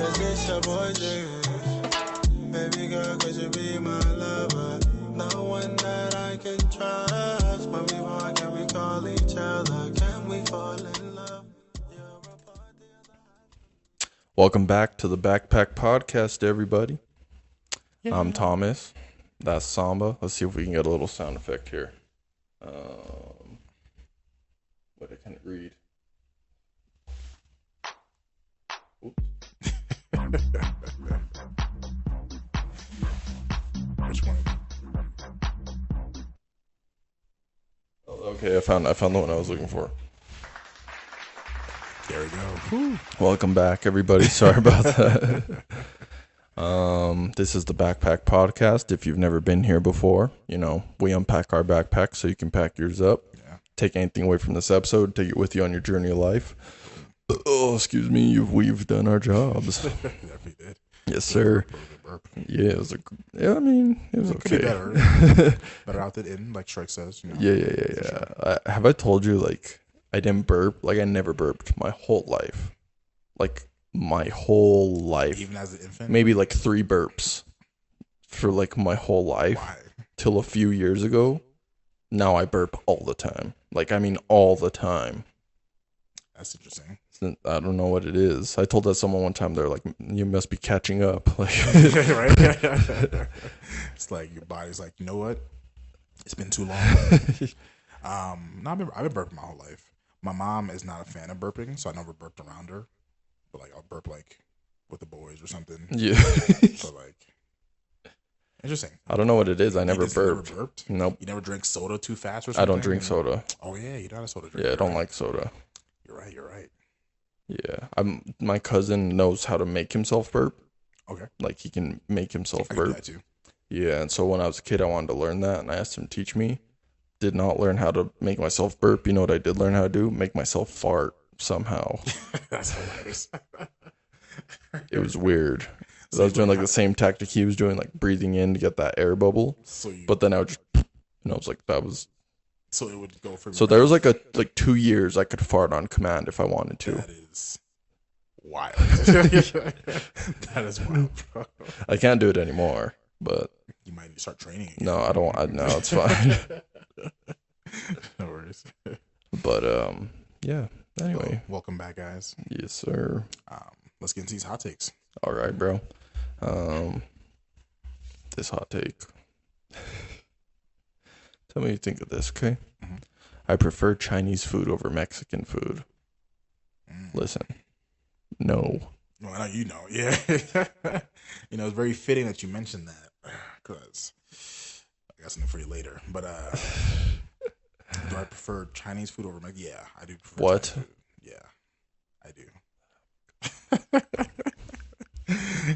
Is this your boy Juice? Baby girl, could you be my lover? No one that I can trust. When we walk, can we call each other? Can we fall in love? Welcome back to the Backpack Podcast, everybody. Yeah. I'm Thomas. That's Samba. Let's see if we can get a little sound effect here. What I can't read. Oops. Which one? Oh, okay, I found the one I was looking for. There we go. Whew. Welcome back, everybody. Sorry about that. This is the Backpack Podcast. If you've never been here before, we unpack our backpack so you can pack yours up. Yeah. Take anything away from this episode, take it with you on your journey of life. Oh, excuse me, we've done our jobs. Definitely did. Yes, sir. Burp. Yeah, it was okay. Could be better. Better out than in, like Shrek says. Yeah. Sure. Have I told you, I didn't burp? I never burped my whole life. My whole life. Even as an infant? Maybe 3 burps for my whole life. Why? Till a few years ago. Now I burp all the time. All the time. That's interesting. I don't know what it is. I told that someone one time. They're like, you must be catching up. Right? It's like your body's like, you know what? It's been too long. No, I've been burping my whole life. My mom is not a fan of burping, so I never burped around her. But I'll burp with the boys or something. Yeah. So interesting. I don't know what it is. I never burped. Never burped? Nope. You never drank soda too fast or something? I don't drink soda. Oh yeah, you're not a soda drinker. Yeah, I don't like soda. You're right. Yeah. My cousin knows how to make himself burp. Okay. He can make himself I can do burp. that too. Yeah, and so when I was a kid, I wanted to learn that, and I asked him to teach me. Did not learn how to make myself burp. You know what I did learn how to do? Make myself fart somehow. That's hilarious. It was weird. I was doing the same tactic he was doing, breathing in to get that air bubble. But then I would just, and I was like, that was. So it would go for. So there was 2 years I could fart on command if I wanted to. That is wild. That is wild, bro. I can't do it anymore, but. You might need to start training again. No, I don't. No, it's fine. No worries. But yeah. Anyway, well, welcome back, guys. Yes, sir. Let's get into these hot takes. All right, bro. This hot take. Tell me what you think of this, okay? Mm-hmm. I prefer Chinese food over Mexican food. Listen, no. Well, I know you know. Yeah. It's very fitting that you mentioned that because I got something for you later. But do I prefer Chinese food over Mexican? Yeah, I do prefer What? Chinese food. Yeah, I do.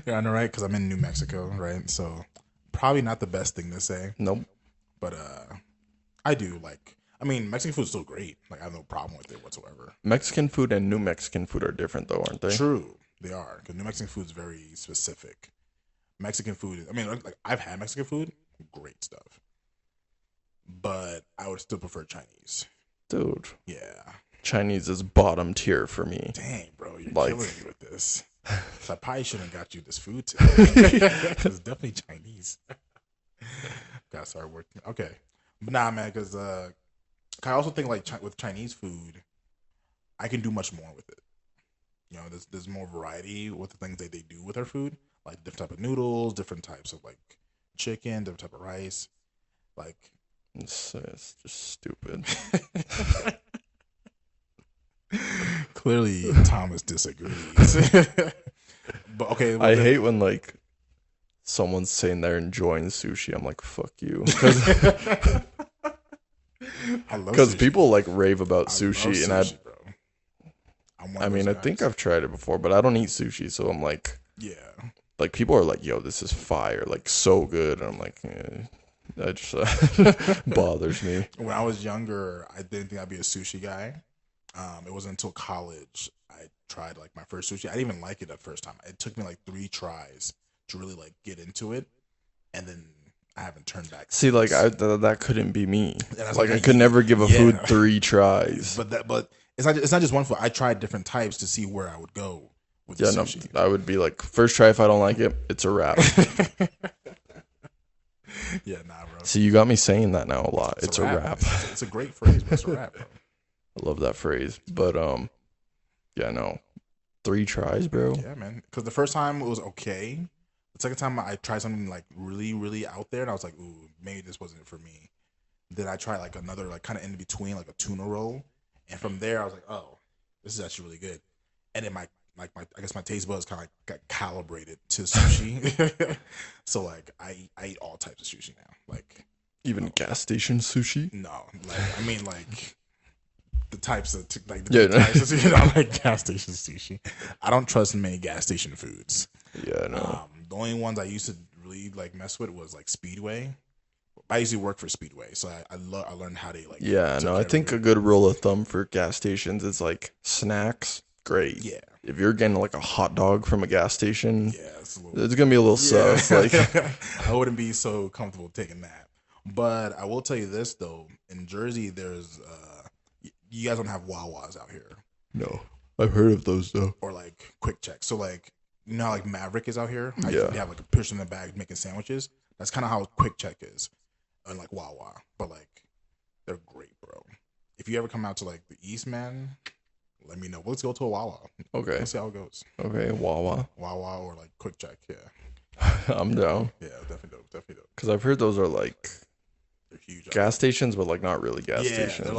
Yeah, I know, right? Because I'm in New Mexico, right? So probably not the best thing to say. Nope. But I do Mexican food is still great. I have no problem with it whatsoever. Mexican food and New Mexican food are different, though, aren't they? True, they are. Because New Mexican food is very specific. Mexican food, I've had Mexican food, great stuff. But I would still prefer Chinese. Dude. Yeah. Chinese is bottom tier for me. Dang, bro, you're killing me with this. So I probably shouldn't have got you this food today. It's definitely Chinese. Gotta start working. Okay. But nah, man, because I also think with Chinese food, I can do much more with it. There's more variety with the things that they do with our food. Different type of noodles, different types of chicken, different type of rice. It's just stupid. Clearly, Thomas disagrees. But okay, I hate when someone's saying they're enjoying sushi. I'm like, fuck you, because people rave about sushi, and I think I've tried it before, but I don't eat sushi, so I'm like, yeah, people are like, yo, this is fire, so good, and I'm like, that just bothers me. When I was younger, I didn't think I'd be a sushi guy. It wasn't until college I tried my first sushi. I didn't even like it the first time. It took me 3 tries to really get into it, and then I haven't turned back. See, that couldn't be me. I could never give a food 3 tries. But it's not just one food. I tried different types to see where I would go with Yeah, no, sushi. I would be like, first try, if I don't like it, it's a wrap. Yeah, nah, bro. See, you got me saying that now a lot. It's a wrap. It's a great phrase, but it's a wrap, bro. I love that phrase. But yeah, no, 3 tries, bro. Yeah, man. Because the first time it was okay. The second time I tried something like really, really out there, and I was like, ooh, maybe this wasn't for me. Then I tried like another, like kind of in between, like a tuna roll, and from there I was like, oh, this is actually really good. And then I guess my taste buds kind of like got calibrated to sushi. So like I eat all types of sushi now. Like Even gas station sushi. no, like I mean like the types of like Yeah, no. types of sushi. I like gas station sushi. I don't trust many gas station foods. Yeah, no. The only ones I used to really like mess with was like Speedway. I usually work for Speedway, so I learned how they like. Yeah, no. I think a good rule of thumb for gas stations is like snacks. Great. Yeah. If you're getting like a hot dog from a gas station, Yeah, it's gonna be a little sus. Like, I wouldn't be so comfortable taking that. But I will tell you this though: in Jersey, there's you guys don't have Wawas out here, no, I've heard of those though. or like Quick Check. So like you know how like Maverick is out here. How Yeah. They have like a person in the bag making sandwiches. That's kind of how Quick Check is, and like Wawa. But like they're great, bro. If you ever come out to like the East, man, let me know. Let's go to a Wawa. Okay. Let's see how it goes. Okay, Wawa. Wawa or like Quick Check. Yeah. I'm down. Yeah, definitely dope. Definitely dope. Because I've heard those are like They're huge. gas stations, but like not really gas stations. They're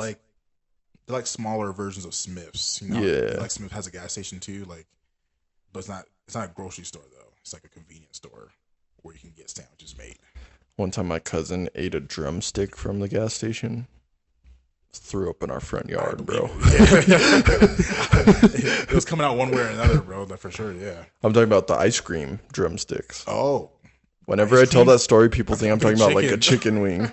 like smaller versions of Smith's. You know, Yeah. like Smith has a gas station too. Like, but it's not a grocery store though. It's like a convenience store where you can get sandwiches made. One time my cousin ate a drumstick from the gas station. Threw up in our front yard, bro. It was coming out one way or another, bro. That for sure. Yeah. I'm talking about the ice cream drumsticks. Oh. Whenever I tell that story, people think I'm talking about like a chicken wing.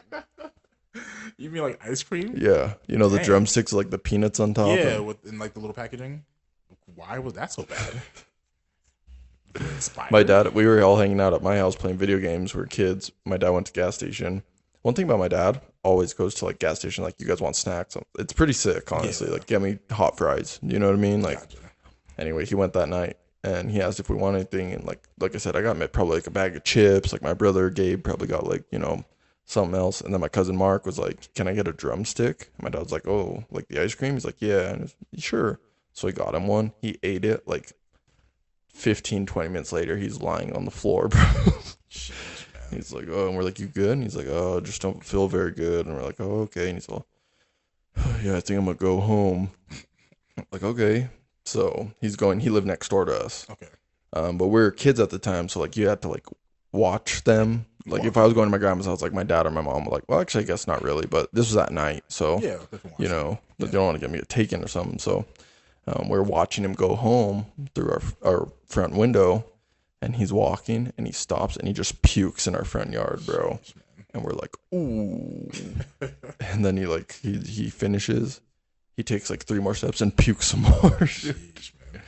You mean like ice cream? Yeah, you know the Dang. drumsticks, like the peanuts on top. Yeah, in like the little packaging. Why was that so bad? My dad, we were all hanging out at my house playing video games. We were kids. My dad went to gas station. One thing about my dad, always goes to like gas station. Like, you guys want snacks? It's pretty sick, honestly. Yeah. Like, get me hot fries. You know what I mean? Like, Gotcha. anyway, he went that night and he asked if we want anything. And like I said, I got probably like a bag of chips. Like my brother Gabe probably got like, you know, something else. And then my cousin Mark was like, "Can I get a drumstick?" And my dad was like, "Oh, like the ice cream?" He's like, "Yeah." And sure. So he got him one. He ate it. Like 15, 20 minutes later, he's lying on the floor, bro. Jeez, man. He's like, "Oh," and we're like, "You good?" And he's like, "Oh, I just don't feel very good." And we're like, "Oh, okay." And he's all, "Oh, yeah, I think I'm gonna go home." Like, okay. So he lived next door to us. Okay. But we were kids at the time, so like you had to like watch them. Like if I was going to my grandma's house, like my dad or my mom were like, well, actually, I guess not really, but this was at night, so Yeah, definitely. you know, they don't want to get me taken or something. So we're watching him go home through our front window, and he's walking, and he stops, and he just pukes in our front yard, bro. And we're like, ooh. And then he finishes. He takes like 3 more steps and pukes some more. Jeez, man.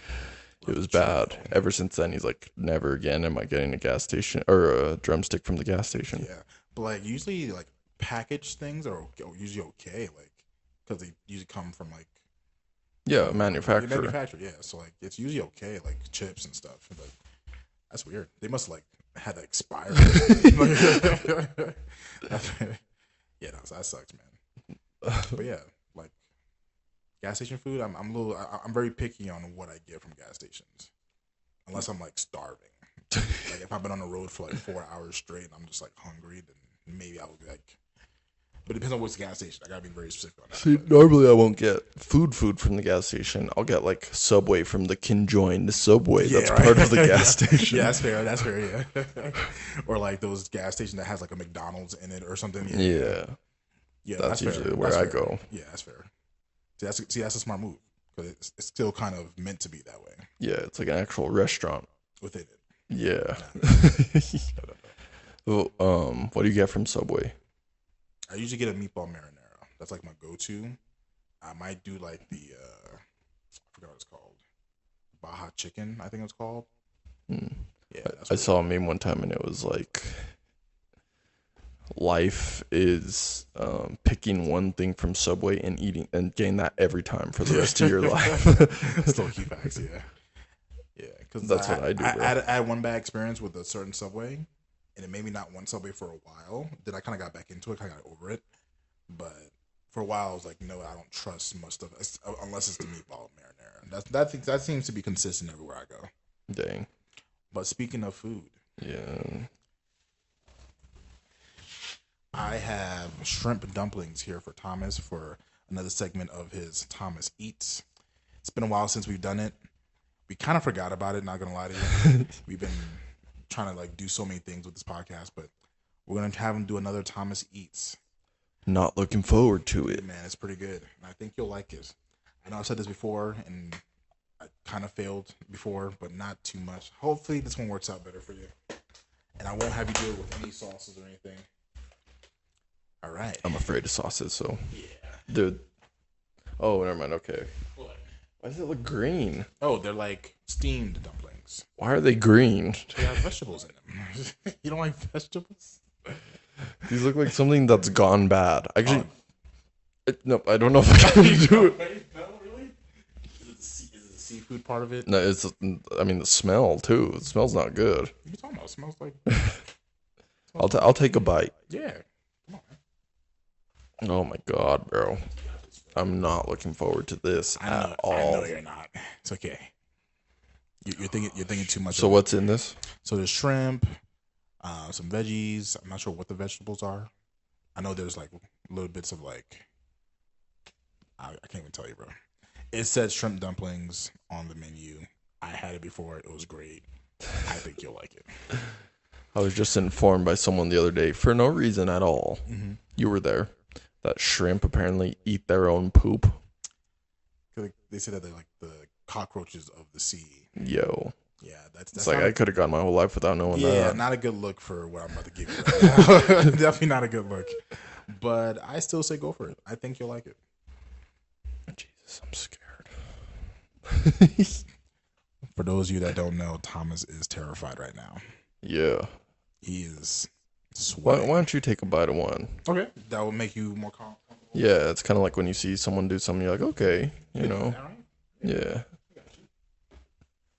It was bad. Ever since then, he's like, never again am I getting a gas station or a drumstick from the gas station. Yeah, but like usually like packaged things are usually okay, like because they usually come from like Manufacturer. yeah. So like it's usually okay, like chips and stuff. But that's weird. They must like had that expired. Yeah, that sucks, man. But yeah, like gas station food, I'm very picky on what I get from gas stations, unless I'm like starving. Like if I've been on the road for like 4 hours straight and I'm just like hungry, then maybe I would like. But it depends on which gas station. I gotta be very specific on that. See, normally I won't get food from the gas station. I'll get like Subway from the conjoined Subway. Yeah, that's right. part of the gas station. Yeah, that's fair. Yeah. Or like those gas stations that has like a McDonald's in it or something. Yeah. That's fair. usually where That's I fair. go. Yeah, that's fair. See, that's a smart move because it's still kind of meant to be that way Yeah, it's like an actual restaurant. within it. Yeah. Well, what do you get from Subway? I usually get a meatball marinara. That's like my go-to. I might do like the I forgot what it's called, Baja Chicken. I think it's called. Yeah, I saw a meme one time and it was like, life is picking one thing from Subway and eating and getting that every time for the rest of your life. Still key facts, yeah. Because That's what I do, bro. I had one bad experience with a certain Subway, and it made me not want Subway for a while. Then I kind of got back into it, kind of got over it. But for a while, I was like, no, I don't trust much stuff unless it's the meatball marinara. That seems to be consistent everywhere I go. Dang. But speaking of food, Yeah. I have shrimp dumplings here for Thomas for another segment of his Thomas Eats. It's been a while since we've done it. We kind of forgot about it, not gonna lie to you. We've been trying to like do so many things with this podcast, but we're gonna have him do another Thomas Eats. Not looking forward to it. Man, it's pretty good. And I think you'll like it. I know I've said this before, and I kind of failed before, but not too much. Hopefully this one works out better for you. And I won't have you do it with any sauces or anything. All right. I'm afraid of sauces, so. Yeah. Dude. Oh, never mind. Okay. What? Why does it look green? Oh, they're like steamed dumplings. Why are they green? They have vegetables in them. You don't like vegetables? These look like something that's gone bad. Actually, no, I don't know if I can do it. No, really? Is it the seafood part of it? No, it's. I mean, the smell too. The smell's not good. What are you talking about? It smells like. I'll take a bite. Yeah. Come on, man. Oh my god, bro! I'm not looking forward to this at all. I know you're not. It's okay. You're thinking too much. So what's in this? So there's shrimp, some veggies. I'm not sure what the vegetables are. I know there's like little bits of like. I can't even tell you, bro. It said shrimp dumplings on the menu. I had it before. It was great. I think you'll like it. I was just informed by someone the other day, for no reason at all. Mm-hmm. You were there. That shrimp apparently eat their own poop. They say that they're like the cockroaches of the sea. Yo. Yeah, that's It's like I could have gone my whole life without knowing that. Yeah, not a good look for what I'm about to give you right now. Definitely not a good look. But I still say go for it. I think you'll like it. Jesus, I'm scared. For those of you that don't know, Thomas is terrified right now. Yeah. He is Why sweating. don't you take a bite of one? Okay. That will make you more comfortable. Yeah, it's kind of like when you see someone do something, you're like, okay, you know. All right. Yeah.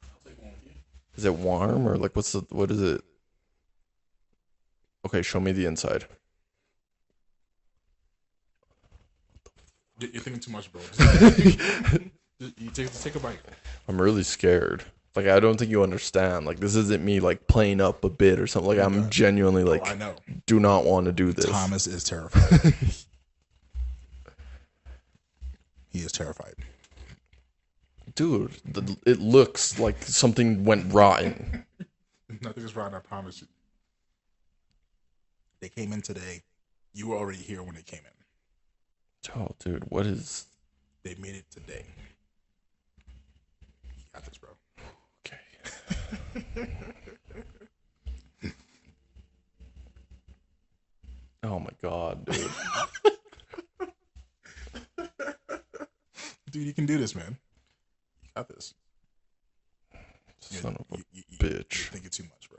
I'll take one with you. Is it warm or like what is it? Okay, show me the inside. You're thinking too much, bro. You take a bite. I'm really scared. Like, I don't think you understand. Like, this isn't me, like, playing up a bit or something. Like, I'm genuinely, like, I know. do not want to do this. Thomas is terrified. He is terrified. Dude, it looks like something went rotten. Nothing is wrong, I promise you. They came in today. You were already here when they came in. Oh, dude, what is... They made it today. You got this, bro. Okay. Oh, my God, dude. Dude, you can do this, man. You got this. Son of a you bitch. think it's too much, bro.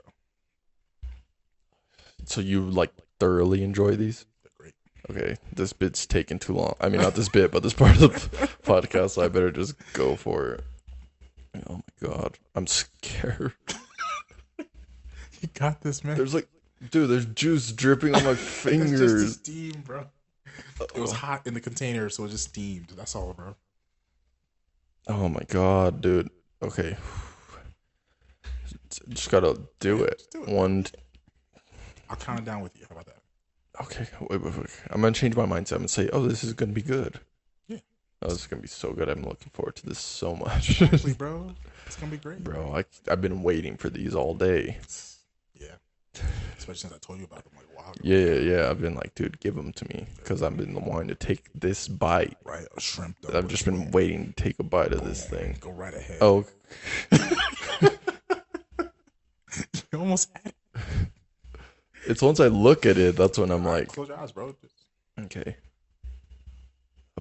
So you, like, thoroughly enjoy these? They're great. Okay, this bit's taking too long. I mean, not this bit, but this part of the podcast, so I better just go for it. Oh my god, I'm scared. You got this, man. There's like, dude, there's juice dripping on my It's just the fingers. steam, bro. It was hot in the container, so it just steamed. That's all, bro. Oh my god, dude. Okay. Just gotta do it. Just do it. One. I'll count it down with you. How about that? Okay, wait. I'm gonna change my mindset and say, oh, this is gonna be good. Yeah. Oh, this is gonna be so good. I'm looking forward to this so much. Exactly, bro. It's gonna be great, Bro, I've been waiting for these all day. Yeah. Especially since I told you about them like a while ago. Yeah. I've been like, dude, give them to me because I've been wanting to take this bite. Right, a shrimp. I've just been waiting to take a bite of this thing. Go right ahead. Oh, You almost had it. it's once I look at it, that's when I'm like, Close your eyes, bro. okay.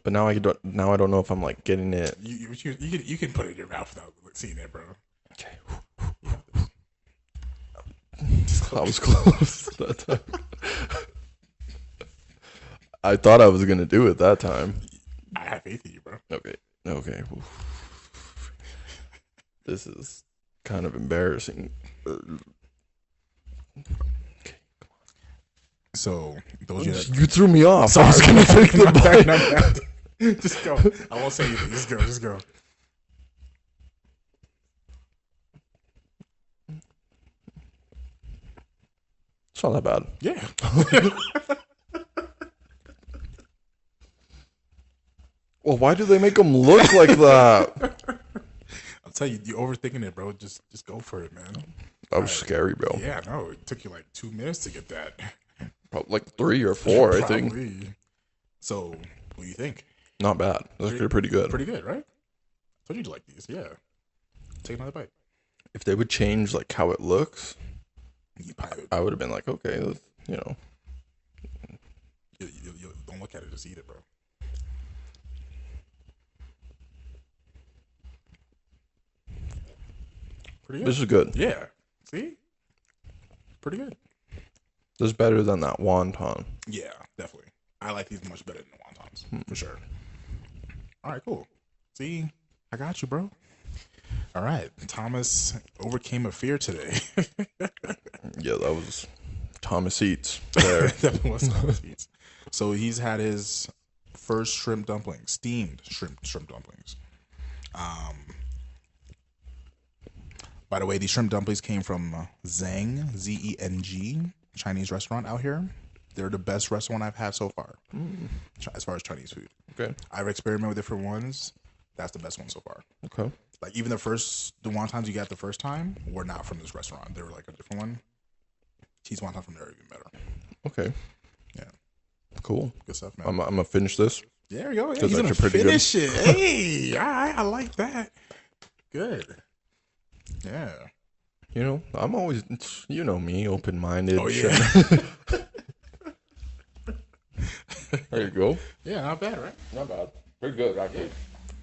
But now I don't know if I'm like getting it. You can put it in your mouth without seeing it, bro. Okay. Just I was close that time. I thought I was gonna do it that time. I have faith in you, bro. Okay. This is kind of embarrassing. So those are You threw me off. I was gonna take the bite. Just go. I won't say anything. Just go. Just go. It's not that bad. Yeah. Well, why do they make them look like that? I'll tell you, you're overthinking it, bro. Just go for it, man. That was scary, bro. Yeah, no, it took you like 2 minutes to get that. Probably like 3 or 4, I think. Probably. So, what do you think? Not bad. That's actually pretty good. Pretty good, right? I told you to like these. Yeah. Take another bite. If they would change like how it looks, You probably I would have been like, okay, you know. you don't look at it, just eat it, bro. Pretty good. This is good. Yeah. See? Pretty good. This is better than that wonton. Yeah, definitely. I like these much better than the wontons, for sure. All right, cool. See? I got you, bro. All right. Thomas overcame a fear today. Yeah, that was Thomas Eats there. Definitely was Thomas Eats. So he's had his first shrimp dumplings, steamed shrimp dumplings. By the way, these shrimp dumplings came from Zeng, Z-E-N-G, Chinese restaurant out here. They're the best restaurant I've had so far, as far as Chinese food. Okay. I've experimented with different ones. That's the best one so far. Okay. Like even the wontons you got the first time were not from this restaurant. They were like a different one. Cheese wonton from there are even better. Okay. Yeah. Cool. Good stuff, man. I'm gonna finish this. There we go. Yeah, That's he's gonna actually pretty finish it. Hey, I like that. Good. Yeah. You know, I'm always, you know me, open-minded. Oh yeah. There you go. Yeah, not bad, right? Not bad. Pretty good, actually.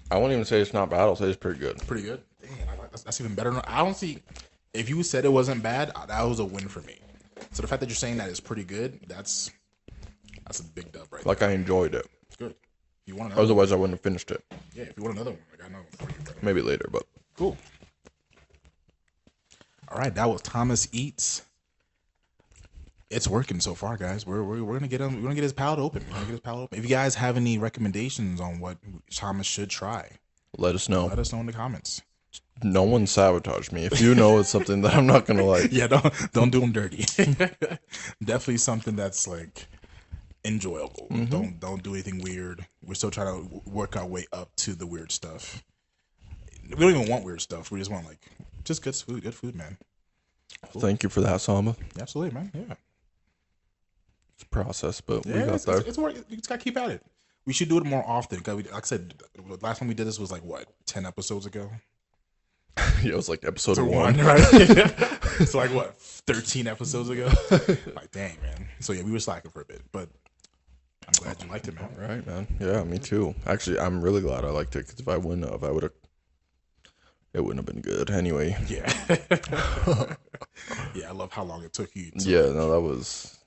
I won't even say it's not bad. I'll say it's pretty good. Pretty good. Dang, that's even better. I don't see. If you said it wasn't bad, that was a win for me. So the fact that you're saying that it's pretty good, that's a big dub right Like, there. I enjoyed it. It's good. If you want another Otherwise, I wouldn't have finished it. yeah, if you want another one, I got another one for you, bro. Maybe later, but. Cool. All right, that was Thomas Eats. It's working so far, guys. We're gonna get him. We're gonna get his palate open. If you guys have any recommendations on what Thomas should try, Let us know. let us know in the comments. No one sabotage me. If you know it's something that I'm not gonna like. Yeah, don't do them dirty. Definitely something that's like enjoyable. Don't do anything weird. We're still trying to work our way up to the weird stuff. We don't even want weird stuff. We just want like just good food. Good food, man. Cool. Thank you for that, Samba. Absolutely, man. Yeah. It's a process, but we Yeah, got there. it's work. You just gotta keep at it. We should do it more often. Cause like I said, the last time we did this was like what 10 episodes ago. Yeah, it was like episode So 1. right? So like what 13 episodes ago. Like dang, man. So yeah, we were slacking for a bit, but I'm glad you liked it, man. All right, man. Yeah, me too. Actually, I'm really glad I liked it because if I wouldn't have, it wouldn't have been good anyway. Yeah. Yeah, I love how long it took you. To, Yeah, no, that was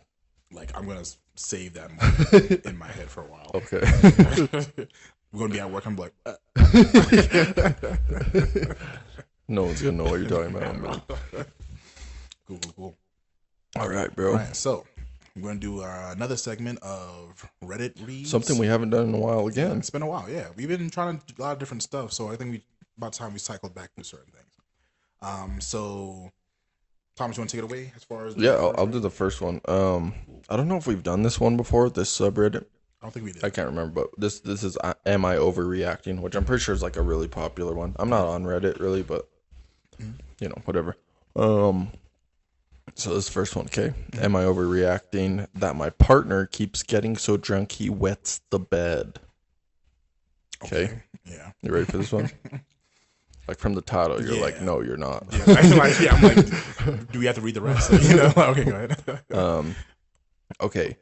like I'm gonna save that moment in my head for a while. okay. We're gonna be at work. I'm like, No one's gonna know what you're talking about. Man. cool. All right, bro. All right, so we're gonna do another segment of Reddit reads. Something we haven't done in a while again. It's been a while. Yeah, we've been trying to do a lot of different stuff. So I think about time we cycled back to certain things. So Thomas, you want to take it away as far as? Yeah, I'll do the first one. I don't know if we've done this one before. This subreddit. I don't think we did. I can't remember, but this is Am I Overreacting, which I'm pretty sure is like a really popular one. I'm not on Reddit really, but you know, whatever. So this first one, okay? Am I overreacting that my partner keeps getting so drunk he wets the bed? Okay. Yeah. You ready for this one? Like from the title, you're like, no, you're not. Yeah, I'm like, do we have to read the rest? You know? Okay, go ahead. Okay.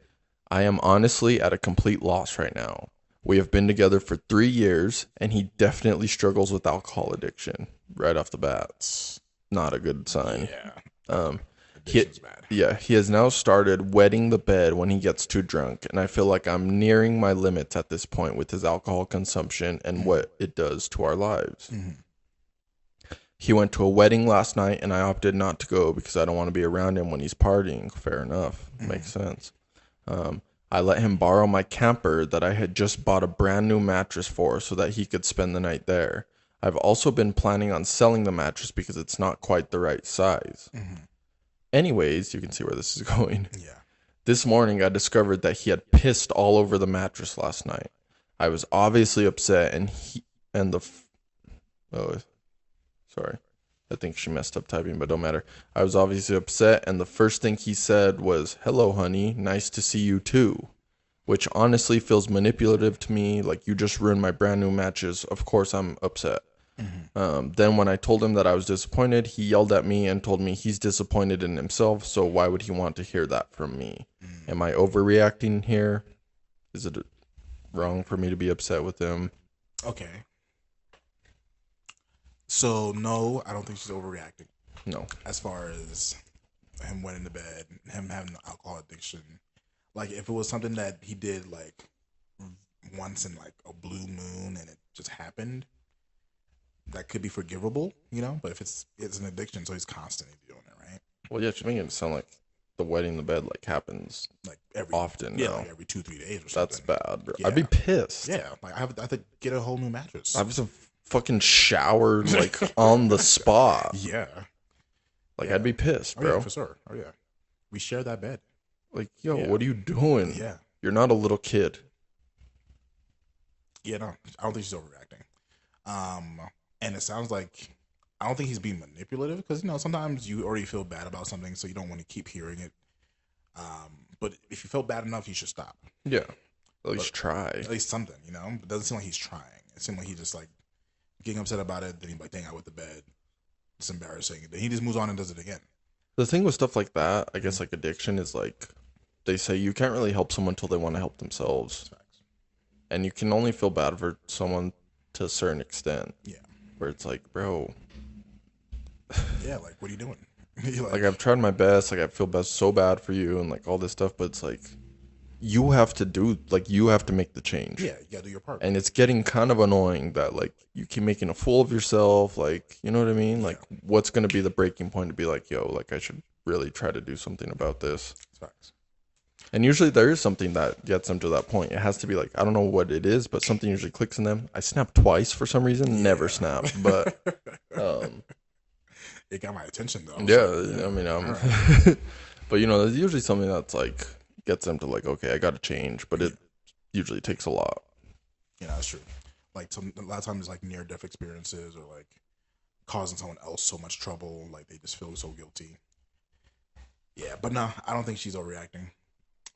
I am honestly at a complete loss right now. We have been together for 3 years, and he definitely struggles with alcohol addiction right off the bat. Not a good sign. Yeah. Addiction's bad. Yeah, he has now started wetting the bed when he gets too drunk, and I feel like I'm nearing my limits at this point with his alcohol consumption and what it does to our lives. He went to a wedding last night, and I opted not to go because I don't want to be around him when he's partying. Fair enough. Makes sense. I let him borrow my camper that I had just bought a brand new mattress for so that he could spend the night there. I've also been planning on selling the mattress because it's not quite the right size. Anyways, you can see where this is going. Yeah. This morning, I discovered that he had pissed all over the mattress last night. I was obviously upset, sorry. I think she messed up typing, but don't matter. I was obviously upset, and the first thing he said was, "Hello, honey. Nice to see you, too." Which honestly feels manipulative to me, like you just ruined my brand new matches. Of course I'm upset. Then when I told him that I was disappointed, he yelled at me and told me he's disappointed in himself, so why would he want to hear that from me? Am I overreacting here? Is it wrong for me to be upset with him? Okay. So, no, I don't think she's overreacting. No. As far as him went to bed, him having an alcohol addiction. Like, if it was something that he did, like, once in, like, a blue moon and it just happened, that could be forgivable, you know? But if it's an addiction, so he's constantly doing it, right? Well, yeah, she's making it sound like the wedding in the bed, like, happens Like, every often yeah, now. like every 2-3 days or something. That's bad, bro. Yeah. I'd be pissed. Yeah, like, I have to get a whole new mattress. I have some fucking shower, like, on the spot. Yeah. Like, Yeah. I'd be pissed, Oh, bro. yeah, for sure. Oh, yeah. We share that bed. Like, yo, Yeah. what are you doing? Yeah. You're not a little kid. Yeah, no, I don't think she's overreacting. And it sounds like I don't think he's being manipulative because sometimes you already feel bad about something, so you don't want to keep hearing it. But if you felt bad enough, you should stop. Yeah, at least try. At least something, It doesn't seem like he's trying. It seems like he's just like getting upset about it. Then he's like, "Dang, I went to bed. It's embarrassing." Then he just moves on and does it again. The thing with stuff like that, I guess, like addiction, is like they say you can't really help someone until they want to help themselves, and you can only feel bad for someone to a certain extent. Yeah. Where it's like, bro. Yeah, like, what are you doing? Like, I've tried my best. Like, I feel so bad for you and, like, all this stuff. But it's like, you have to make the change. Yeah, you gotta do your part. And it's getting kind of annoying that, like, you keep making a fool of yourself. Like, you know what I mean? Yeah. Like, what's going to be the breaking point to be like, yo, like, I should really try to do something about this. Facts. And usually there is something that gets them to that point. It has to be like, I don't know what it is, but something usually clicks in them. I snap twice for some reason. Never snap. But, it got my attention though. Yeah, I mean, right. But there's usually something that's like gets them to like, okay, I got to change, but it usually takes a lot. Yeah, that's true. Like a lot of times, it's like near-death experiences or like causing someone else so much trouble, like they just feel so guilty. Yeah, but no, I don't think she's overreacting.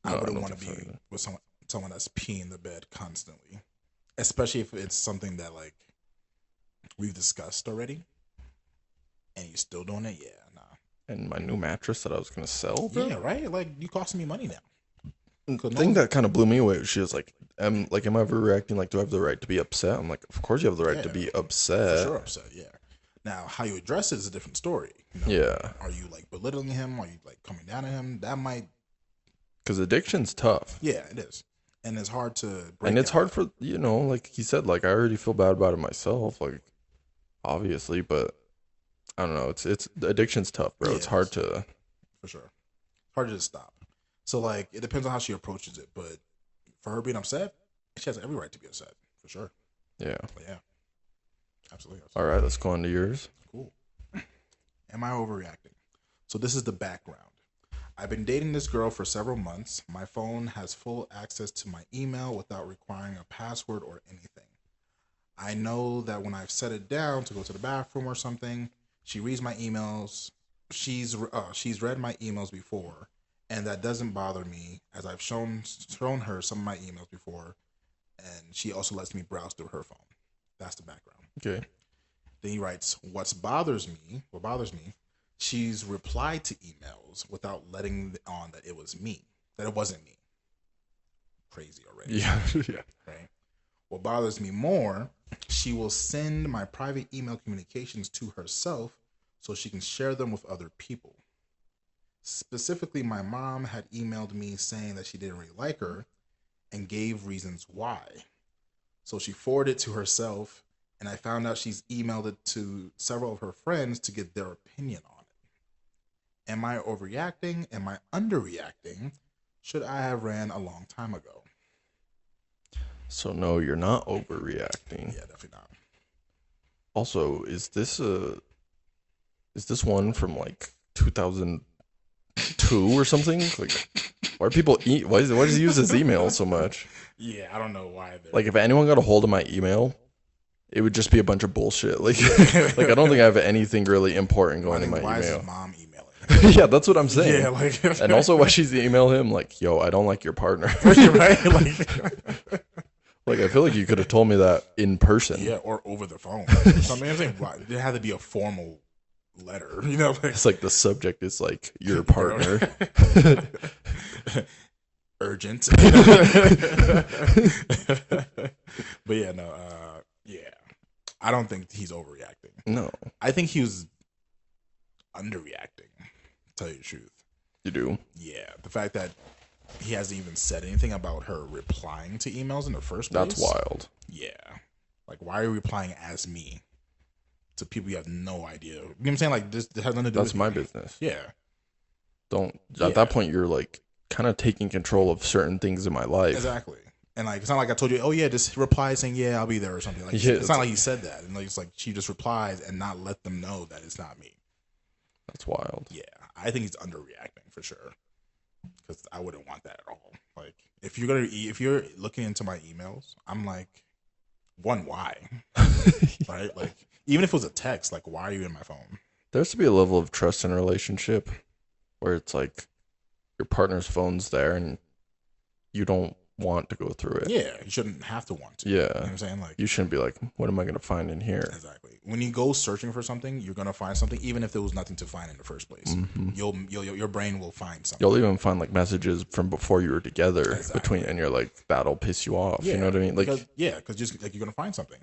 I wouldn't want to be with someone that's peeing the bed constantly, especially if it's something that like we've discussed already. And you still doing it? Yeah, nah. And my new mattress that I was gonna sell, bro? Yeah, right. Like you costing me money now. The thing that kind of blew me away was she was like, am I overreacting? Like, do I have the right to be upset? I'm like, of course you have the right to be upset. For sure, upset. Yeah. Now, how you address it is a different story. Yeah. Are you like belittling him? Are you like coming down at him? That might. Because addiction's tough. Yeah, it is, and it's hard to. And it's hard for like he said, like I already feel bad about it myself, like obviously, but. I don't know. It's addiction's tough, bro. Yeah, it's hard to. For sure. Hard to just stop. So like, it depends on how she approaches it, but for her being upset, she has every right to be upset, for sure. Yeah. But yeah. Absolutely. All right, let's go on to yours. Cool. Am I overreacting? So this is the background. I've been dating this girl for several months. My phone has full access to my email without requiring a password or anything. I know that when I've set it down to go to the bathroom or something, she reads my emails. She's read my emails before, and that doesn't bother me, as I've shown her some of my emails before, and she also lets me browse through her phone. That's the background. Okay. Then he writes, what bothers me, she's replied to emails without letting on that it wasn't me. Crazy already. Yeah. Yeah. Right. What bothers me more, she will send my private email communications to herself so she can share them with other people. Specifically, my mom had emailed me saying that she didn't really like her and gave reasons why. So she forwarded it to herself and I found out she's emailed it to several of her friends to get their opinion on it. Am I overreacting? Am I underreacting? Should I have ran a long time ago? So no, you're not overreacting. Yeah, definitely not. Also, is this one from like 2002 or something? Like, why are people why does he use his email so much? Yeah, I don't know why. Like, if anyone got a hold of my email, it would just be a bunch of bullshit. Like, like I don't think I have anything really important going in my why email. Is his mom emailing? Yeah, that's what I'm saying. Yeah, like, and also why she's email him like, yo, I don't like your partner. Right? Like, I feel like you could have told me that in person. Yeah, or over the phone. Something I'm saying, it had to be a formal letter. You know, like, it's like the subject is like your partner. Urgent. But yeah, no, yeah. I don't think he's overreacting. No. I think he was underreacting, to tell you the truth. You do? Yeah. The fact that he hasn't even said anything about her replying to emails in the first place. That's wild. Yeah. Like, why are you replying as me to people you have no idea? You know what I'm saying? Like, this has nothing to do with my business. Yeah. At that point, you're like kind of taking control of certain things in my life. Exactly. And like, it's not like I told you, oh yeah, just reply saying, yeah, I'll be there or something. Like, yeah, it's not like he said that. And like, it's like she just replies and not let them know that it's not me. That's wild. Yeah. I think he's underreacting for sure. Because I wouldn't want that at all. Like, if you're looking into my emails, I'm like, why? Right? Like, even if it was a text, like, why are you in my phone? There has to be a level of trust in a relationship where it's like your partner's phone's there and you don't want to go through it. Yeah, you shouldn't have to want to. Yeah. You know what I'm saying? Like, you shouldn't be like, what am I going to find in here? Exactly. When you go searching for something, you're going to find something, even if there was nothing to find in the first place. Mm-hmm. Your brain will find something. You'll even find like messages from before you were together Exactly. and you're like, that'll piss you off. Yeah, you know what I mean? Like, because just like you're going to find something.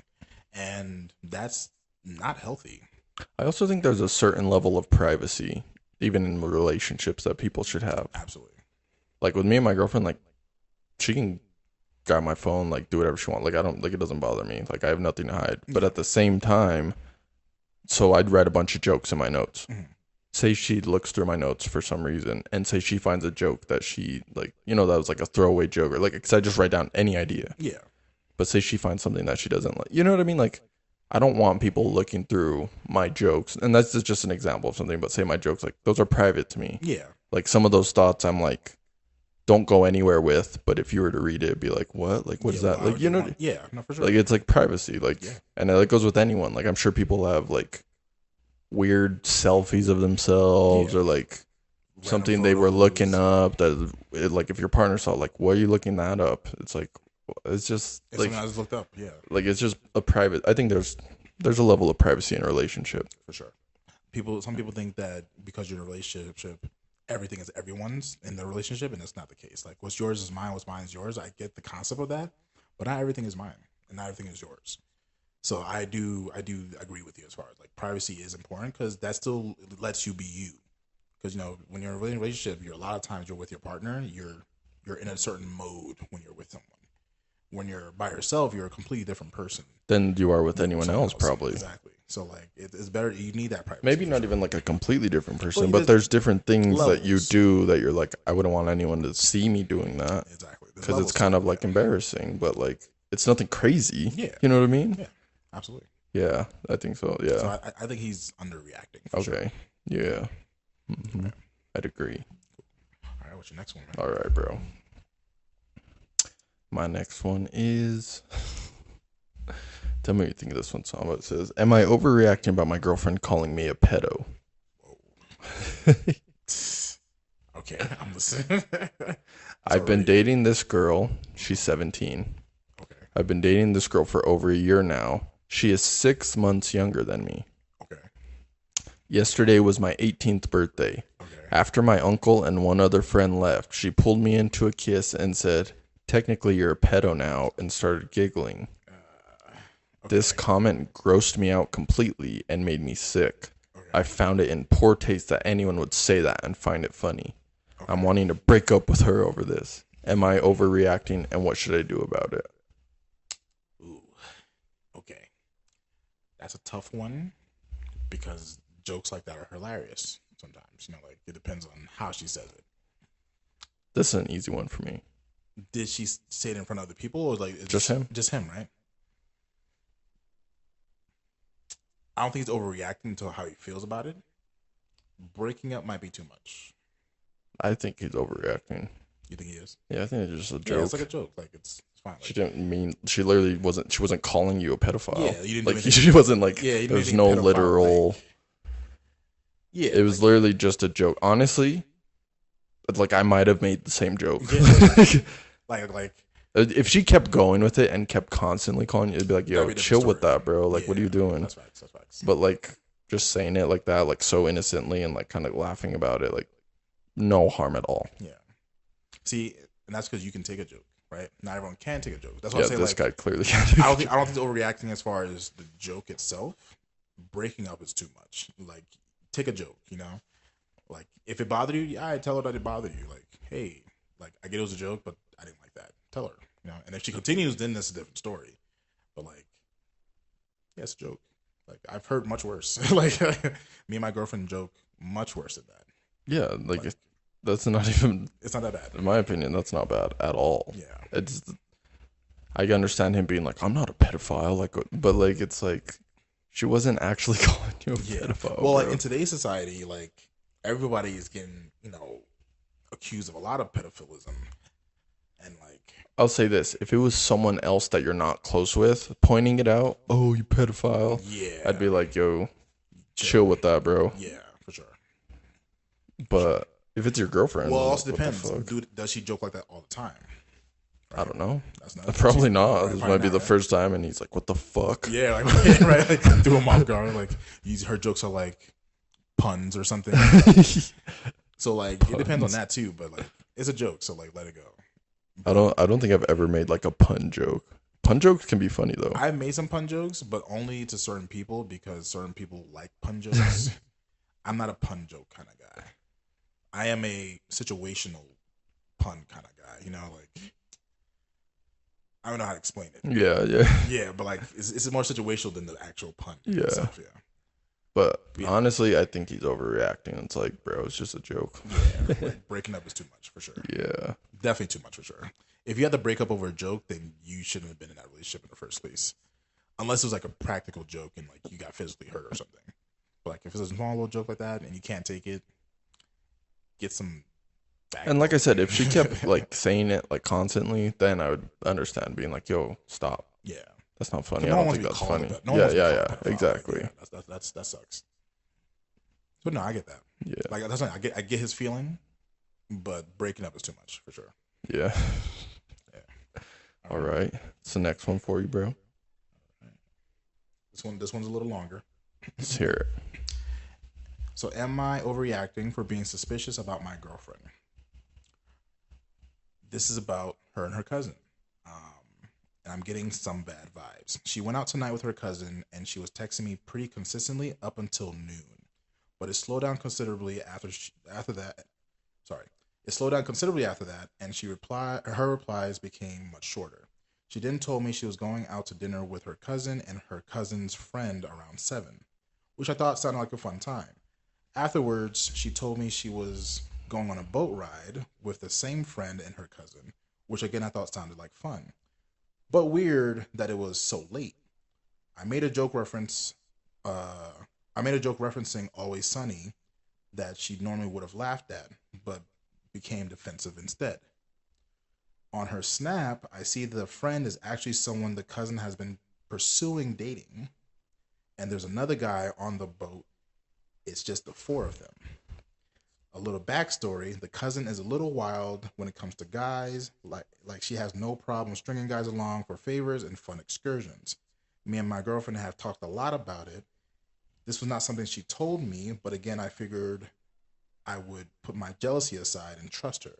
And that's not healthy. I also think there's a certain level of privacy, even in relationships, that people should have. Absolutely. Like with me and my girlfriend, like she can grab my phone, like do whatever she wants. Like I don't, like it doesn't bother me. Like I have nothing to hide. But at the same time, so I'd write a bunch of jokes in my notes. Mm-hmm. Say she looks through my notes for some reason and say she finds a joke that she like, you know, that was like a throwaway joke or like, because I just write down any idea. Yeah. But say she finds something that she doesn't like, you know what I mean? Like, I don't want people looking through my jokes. And that's just an example of something, but say my jokes, like those are private to me. Yeah. Like some of those thoughts I'm like, don't go anywhere with, but if you were to read it, it'd be like, what? Like, what is that? Like, you know, yeah, no, for sure. Like, it's like privacy. Like, and it goes with anyone. Like, I'm sure people have like weird selfies of themselves or like something they were looking up that, like, if your partner saw, like, why are you looking that up? It's like, it's just it's like, something I just looked up. Yeah. Like, it's just a private, I think there's a level of privacy in a relationship. For sure. Some people think that because you're in a relationship, everything is everyone's in the relationship, and that's not the case. Like, what's yours is mine, what's mine is yours. I get the concept of that, but not everything is mine, and not everything is yours. So I do agree with you as far as like privacy is important, because that still lets you be you. Because, you know, when you're in a relationship, a lot of times you're with your partner, you're in a certain mode when you're with someone. When you're by yourself, you're a completely different person than you are with anyone else, probably. Exactly. So, like, it's better. You need that privacy. Maybe not even like a completely different person, but there's different things that you do that you're like, I wouldn't want anyone to see me doing that. Exactly. Because it's kind of like embarrassing, but like, it's nothing crazy. Yeah. You know what I mean? Yeah. Absolutely. Yeah, I think so. Yeah. So I think he's underreacting. For okay. Sure. Yeah. Mm-hmm. Okay. I'd agree. All right. What's your next one, man? All right, bro. My next one is. Tell me what you think of this one, Samba. It says, am I overreacting about my girlfriend calling me a pedo? Okay, I'm listening. I've been dating this girl. She's 17. Okay. I've been dating this girl for over a year now. She is 6 months younger than me. Okay. Yesterday was my 18th birthday. Okay. After my uncle and one other friend left, she pulled me into a kiss and said, technically you're a pedo now, and started giggling. Okay. This comment grossed me out completely and made me sick. Okay. I found it in poor taste that anyone would say that and find it funny. Okay. I'm wanting to break up with her over this. Am I overreacting, and what should I do about it? Ooh. Okay. That's a tough one because jokes like that are hilarious sometimes. You know, like it depends on how she says it. This is an easy one for me. Did she say it in front of other people or like Just him? Just him, right? I don't think he's overreacting to how he feels about it. Breaking up might be too much. I think he's overreacting. You think he is? Yeah, I think it's just a joke. Yeah, it's like a joke. Like it's fine. Like, She didn't mean. She literally wasn't. She wasn't calling you a pedophile. Yeah, you didn't do like anything- she wasn't like. Yeah, you didn't do There's anything no pedophile, literal. like- yeah, It was literally just a joke. Honestly, like I might have made the same joke. Yeah. like If she kept going with it and kept constantly calling you, it'd be like, That'd "Yo, be a different chill with story. that, bro. Like, what are you doing?" That's facts. That's facts. But like, just saying it like that, like so innocently and like kind of laughing about it, like no harm at all. Yeah. See, and that's because you can take a joke, right? Not everyone can take a joke. That's why Yeah, I say this like guy clearly can't. I don't think it's overreacting as far as the joke itself. Breaking up is too much. Like, take a joke, you know? Like, if it bothered you, I tell her that it bothered you. Like, hey, like, I get it was a joke, but I didn't like that. Tell her, you know? And if she continues, then that's a different story. But, like, yeah, it's a joke. Like, I've heard much worse. Like, me and my girlfriend joke much worse than that. Yeah, like that's not even. It's not that bad. In my opinion, that's not bad at all. Yeah. It's. I understand him being like, I'm not a pedophile, like, but like, it's like, she wasn't actually calling you a pedophile. Well, like bro. in today's society, like everybody is getting, you know, accused of a lot of pedophilism, and like I'll say this: if it was someone else that you're not close with pointing it out, oh, you pedophile, yeah, I'd be like, yo, chill with that, bro. yeah, for sure. But if it's your girlfriend, Well, it then also what the depends. fuck? Does she joke like that all the time? I don't know. That's not Probably not. Right, This probably might be not, the right? first time, and he's like, "What the fuck?" Yeah, like right, like threw him off guard. Like her jokes are like puns or something. So like it depends on that too. But like it's a joke, so like let it go. I don't think I've ever made like a pun joke. Pun jokes can be funny though. I've made some pun jokes, but only to certain people because certain people like pun jokes. I'm not a pun joke kind of guy. I am a situational pun kind of guy. You know, like I don't know how to explain it. Yeah. Yeah, but like it's more situational than the actual pun Yeah. itself. Yeah. But honestly, I think he's overreacting. It's like, bro, it's just a joke. Yeah, like breaking up is too much for sure. Yeah. Definitely too much for sure. If you had to break up over a joke, then you shouldn't have been in that relationship in the first place. Unless it was like a practical joke and like you got physically hurt or something. But like if it's a small little joke like that and you can't take it, get some back. And like I said, if she kept like saying it like constantly, then I would understand being like, yo, stop. Yeah. That's not funny. No I one don't wants think to be that's called funny. a- no one wants to be Yeah. called a pedophile. Exactly. Like, yeah, that sucks. But no, I get that. Yeah. Like that's not, I get his feeling, but breaking up is too much for sure. Yeah. Yeah. All right. It's the next one for you, bro. This one's a little longer. Let's hear it. So, am I overreacting for being suspicious about my girlfriend? This is about her and her cousin. And I'm getting some bad vibes. She went out tonight with her cousin, and she was texting me pretty consistently up until noon. But it slowed down considerably after that. Sorry. It slowed down considerably after that, and her replies became much shorter. She then told me she was going out to dinner with her cousin and her cousin's friend around 7, which I thought sounded like a fun time. Afterwards, she told me she was going on a boat ride with the same friend and her cousin, which again I thought sounded like fun. But weird that it was so late. I made a joke referencing Always Sunny that she normally would have laughed at, but became defensive instead. On her snap, I see the friend is actually someone the cousin has been pursuing dating, and there's another guy on the boat. It's just the 4 of them. A little backstory, the cousin is a little wild when it comes to guys, like she has no problem stringing guys along for favors and fun excursions. Me and my girlfriend have talked a lot about it. This was not something she told me, but again, I figured I would put my jealousy aside and trust her.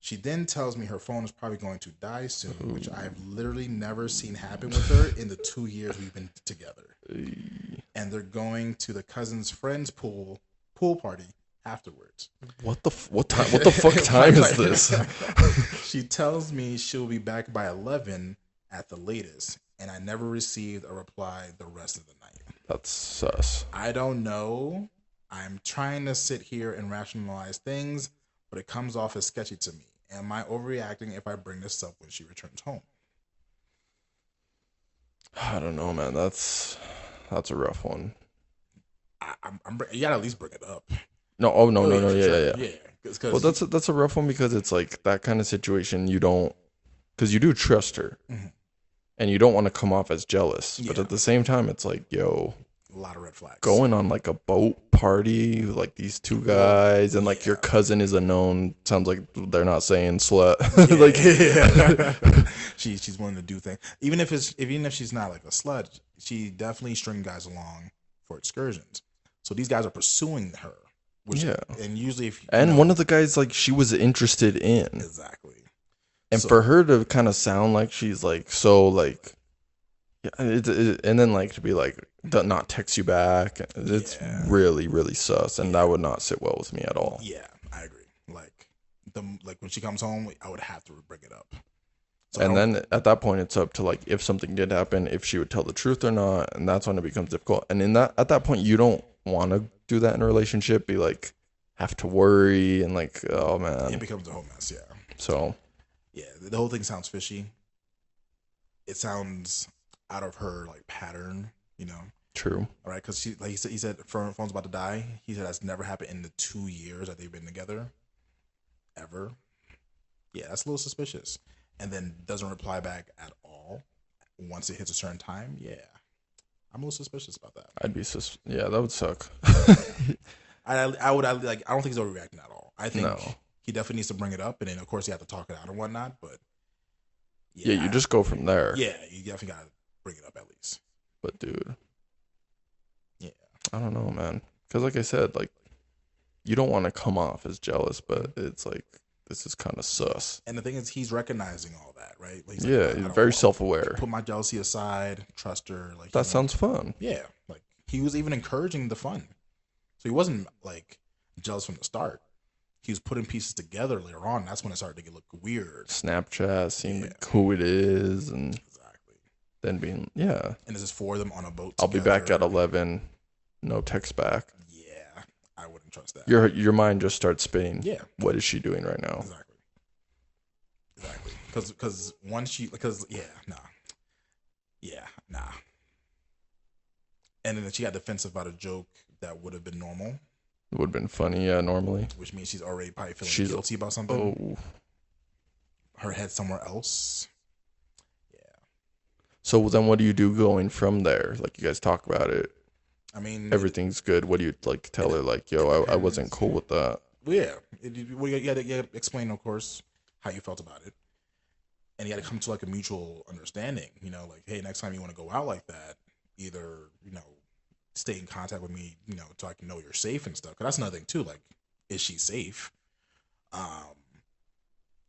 She then tells me her phone is probably going to die soon, which I have literally never seen happen with her in the 2 years we've been together. And they're going to the cousin's friend's pool party afterwards. What the fuck time is this? She tells me she'll be back by 11 at the latest, and I never received a reply the rest of the night. That's sus. I don't know. I'm trying to sit here and rationalize things, but it comes off as sketchy to me. Am I overreacting if I bring this up when she returns home? I don't know, man. That's a rough one. You gotta at least bring it up. No, no, yeah. Yeah. Well, that's a rough one because it's like that kind of situation. You don't, because you do trust her, and you don't want to come off as jealous. But at the same time, it's like, yo, a lot of red flags. Going on like a boat party, like these two guys, and like your cousin is a known. Sounds like they're not saying slut. She's willing to do things, even if she's not like a slut. She definitely string guys along for excursions. So these guys are pursuing her. And usually one of the guys like she was interested in. Exactly. And for her to kind of sound like she's like so like, and then like to be like not text you back, it's really really sus, and that would not sit well with me at all. Yeah, I agree. Like when she comes home, I would have to bring it up. So and then at that point, it's up to like if something did happen, if she would tell the truth or not, and that's when it becomes difficult. And at that point, you don't want to do that in a relationship. Be like have to worry and like, oh man, it becomes a whole mess. Yeah. So yeah, the whole thing sounds fishy. It sounds out of her like pattern, you know. True. All right, because he said phone's about to die. He said that's never happened in the 2 years that they've been together, ever. Yeah, that's a little suspicious. And then doesn't reply back at all once it hits a certain time. Yeah, I'm a little suspicious about that. Yeah, that would suck. I don't think he's overreacting at all. I think he definitely needs to bring it up, and then of course you have to talk it out and whatnot. But yeah, you just go from there. Yeah, you definitely gotta bring it up at least. But dude, yeah, I don't know, man. Because like I said, like you don't want to come off as jealous, but it's like this is kind of sus. And the thing is, he's recognizing all that, right? Like, he's very self-aware. Put my jealousy aside, trust her. Like that sounds fun. Yeah, like he was even encouraging the fun. So he wasn't like jealous from the start. He was putting pieces together later on. That's when it started to look weird. Snapchat, seeing like who it is, and then being And this is for them on a boat. I'll be back at 11. No text back. Yeah, I wouldn't trust that. Your mind just starts spinning. Yeah. What is she doing right now? Exactly. Because once nah. And then she got defensive about a joke that would have been normal. It would have been funny, yeah, normally. Which means she's already probably feeling guilty about something. Her head somewhere else. Yeah. So then what do you do going from there? Like you guys talk about it. I mean, everything's good. What do you like tell her? Like, yo, I wasn't cool with that. Yeah. You got to explain, of course, how you felt about it. And you got to come to like a mutual understanding, you know, like, hey, next time you want to go out like that, either, you know, stay in contact with me, you know, so I can know you're safe and stuff. Cause that's another thing too. Like, is she safe?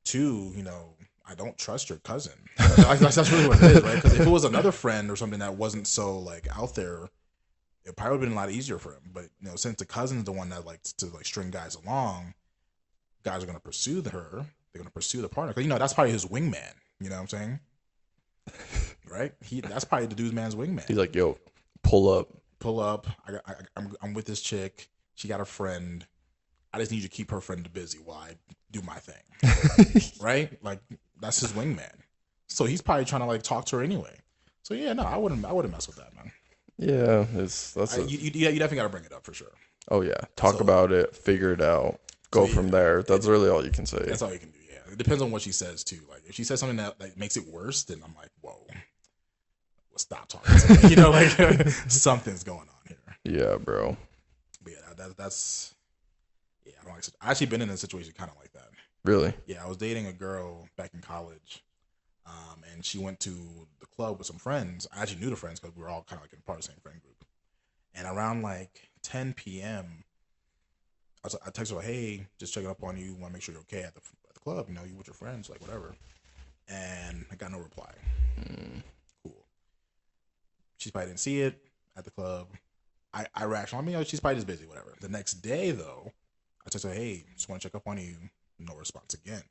Two, you know, I don't trust your cousin. That's really what it is, right? Because if it was another friend or something that wasn't so like out there, it probably would have been a lot easier for him. But you know, since the cousin's the one that likes to like string guys along, guys are gonna pursue her. They're gonna pursue the partner. Cause you know that's probably his wingman. You know what I'm saying? Right? That's probably the dude's man's wingman. He's like, yo, pull up. I'm with this chick. She got a friend. I just need you to keep her friend busy while I do my thing. Right? Like that's his wingman. So he's probably trying to like talk to her anyway. So yeah, no, I wouldn't mess with that, man. Yeah, you definitely got to bring it up for sure. Oh yeah, talk about it, figure it out, go from there. That's really all you can say. That's all you can do. Yeah, it depends on what she says too. Like if she says something that makes it worse, then I'm like, whoa, well, stop talking. You know, like something's going on here. Yeah, bro. But yeah, that's yeah. I don't like. I actually been in a situation kind of like that. Really? Yeah, I was dating a girl back in college. And she went to the club with some friends. I actually knew the friends because we were all kind of like in part of the same friend group. And around like 10 p.m., I texted her, like, hey, just checking up on you. Want to make sure you're okay at the club. You know, you with your friends, like whatever. And I got no reply. Cool. She probably didn't see it at the club. I rationalized, I mean, you know, she's probably just busy, whatever. The next day, though, I texted her, hey, just want to check up on you. No response again.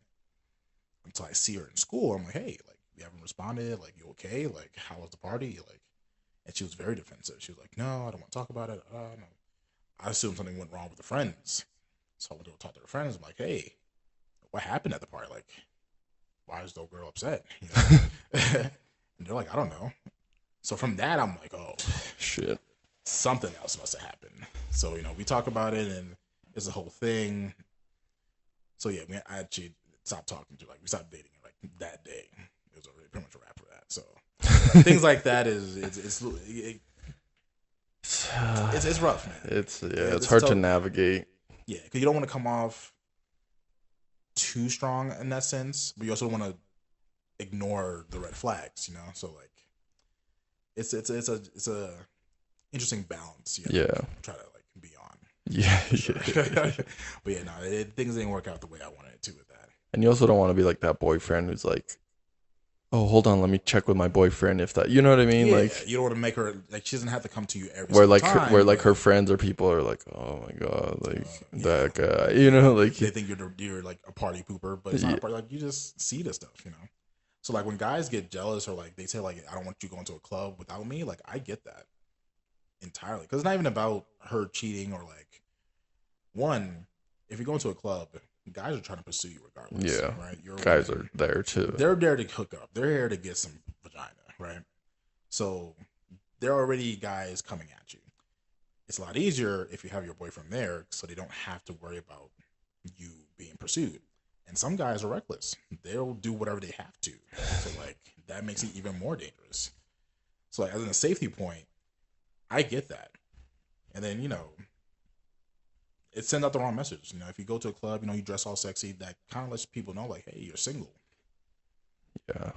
Until I see her in school, I'm like, hey, like, you haven't responded. Like, you okay? Like, how was the party? Like, and she was very defensive. She was like, no, I don't want to talk about it. No. I assumed something went wrong with the friends. So I went to go talk to her friends. I'm like, hey, what happened at the party? Like, why is the girl upset? You know? And they're like, I don't know. So from that, I'm like, oh, shit. Something else must have happened. So, we talk about it, and it's a whole thing. So, yeah, I actually stopped talking to her. Like, we stopped dating like that day. It was already pretty much a wrap for that. So, things like that it's rough, man. It's hard to navigate. Yeah, because you don't want to come off too strong in that sense, but you also don't want to ignore the red flags, So like, it's a interesting balance. Try to like be on. Yeah. Sure. But yeah, no, things didn't work out the way I wanted it to with that. And you also don't want to be like that boyfriend who's like, oh, hold on, let me check with my boyfriend if that, you know what I mean? Yeah, like, you don't want to make her like she doesn't have to come to you every time. Where her friends or people are like, oh my god, like that guy, like they think you're like a party pooper, but it's not a party. Like, you just see this stuff, So like when guys get jealous or like they say like, I don't want you going to a club without me, like I get that entirely, because it's not even about her cheating or like, one, if you go into a club, guys are trying to pursue you regardless. Yeah, right. Guys are there too. They're there to hook up. They're here to get some vagina, right? So there are already guys coming at you. It's a lot easier if you have your boyfriend there, so they don't have to worry about you being pursued. And some guys are reckless. They'll do whatever they have to. So like that makes it even more dangerous. So like as a safety point, I get that. And then, it sends out the wrong message. If you go to a club, you dress all sexy, that kind of lets people know, like, hey, you're single. Yeah.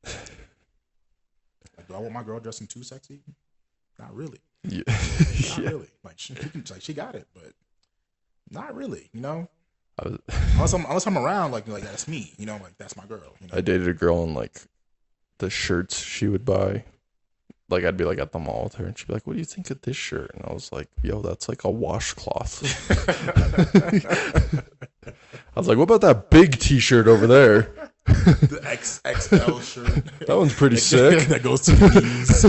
Like, do I want my girl dressing too sexy? Not really. Yeah. Not really. Like, she got it, but not really. Unless I'm around, like that's me. Like that's my girl. I dated a girl and like the shirts she would buy. Like, I'd be like at the mall with her and she'd be like, what do you think of this shirt? And I was like, yo, that's like a washcloth. I was like, what about that big t-shirt over there? The XXL shirt. That one's pretty sick. That goes to the knees.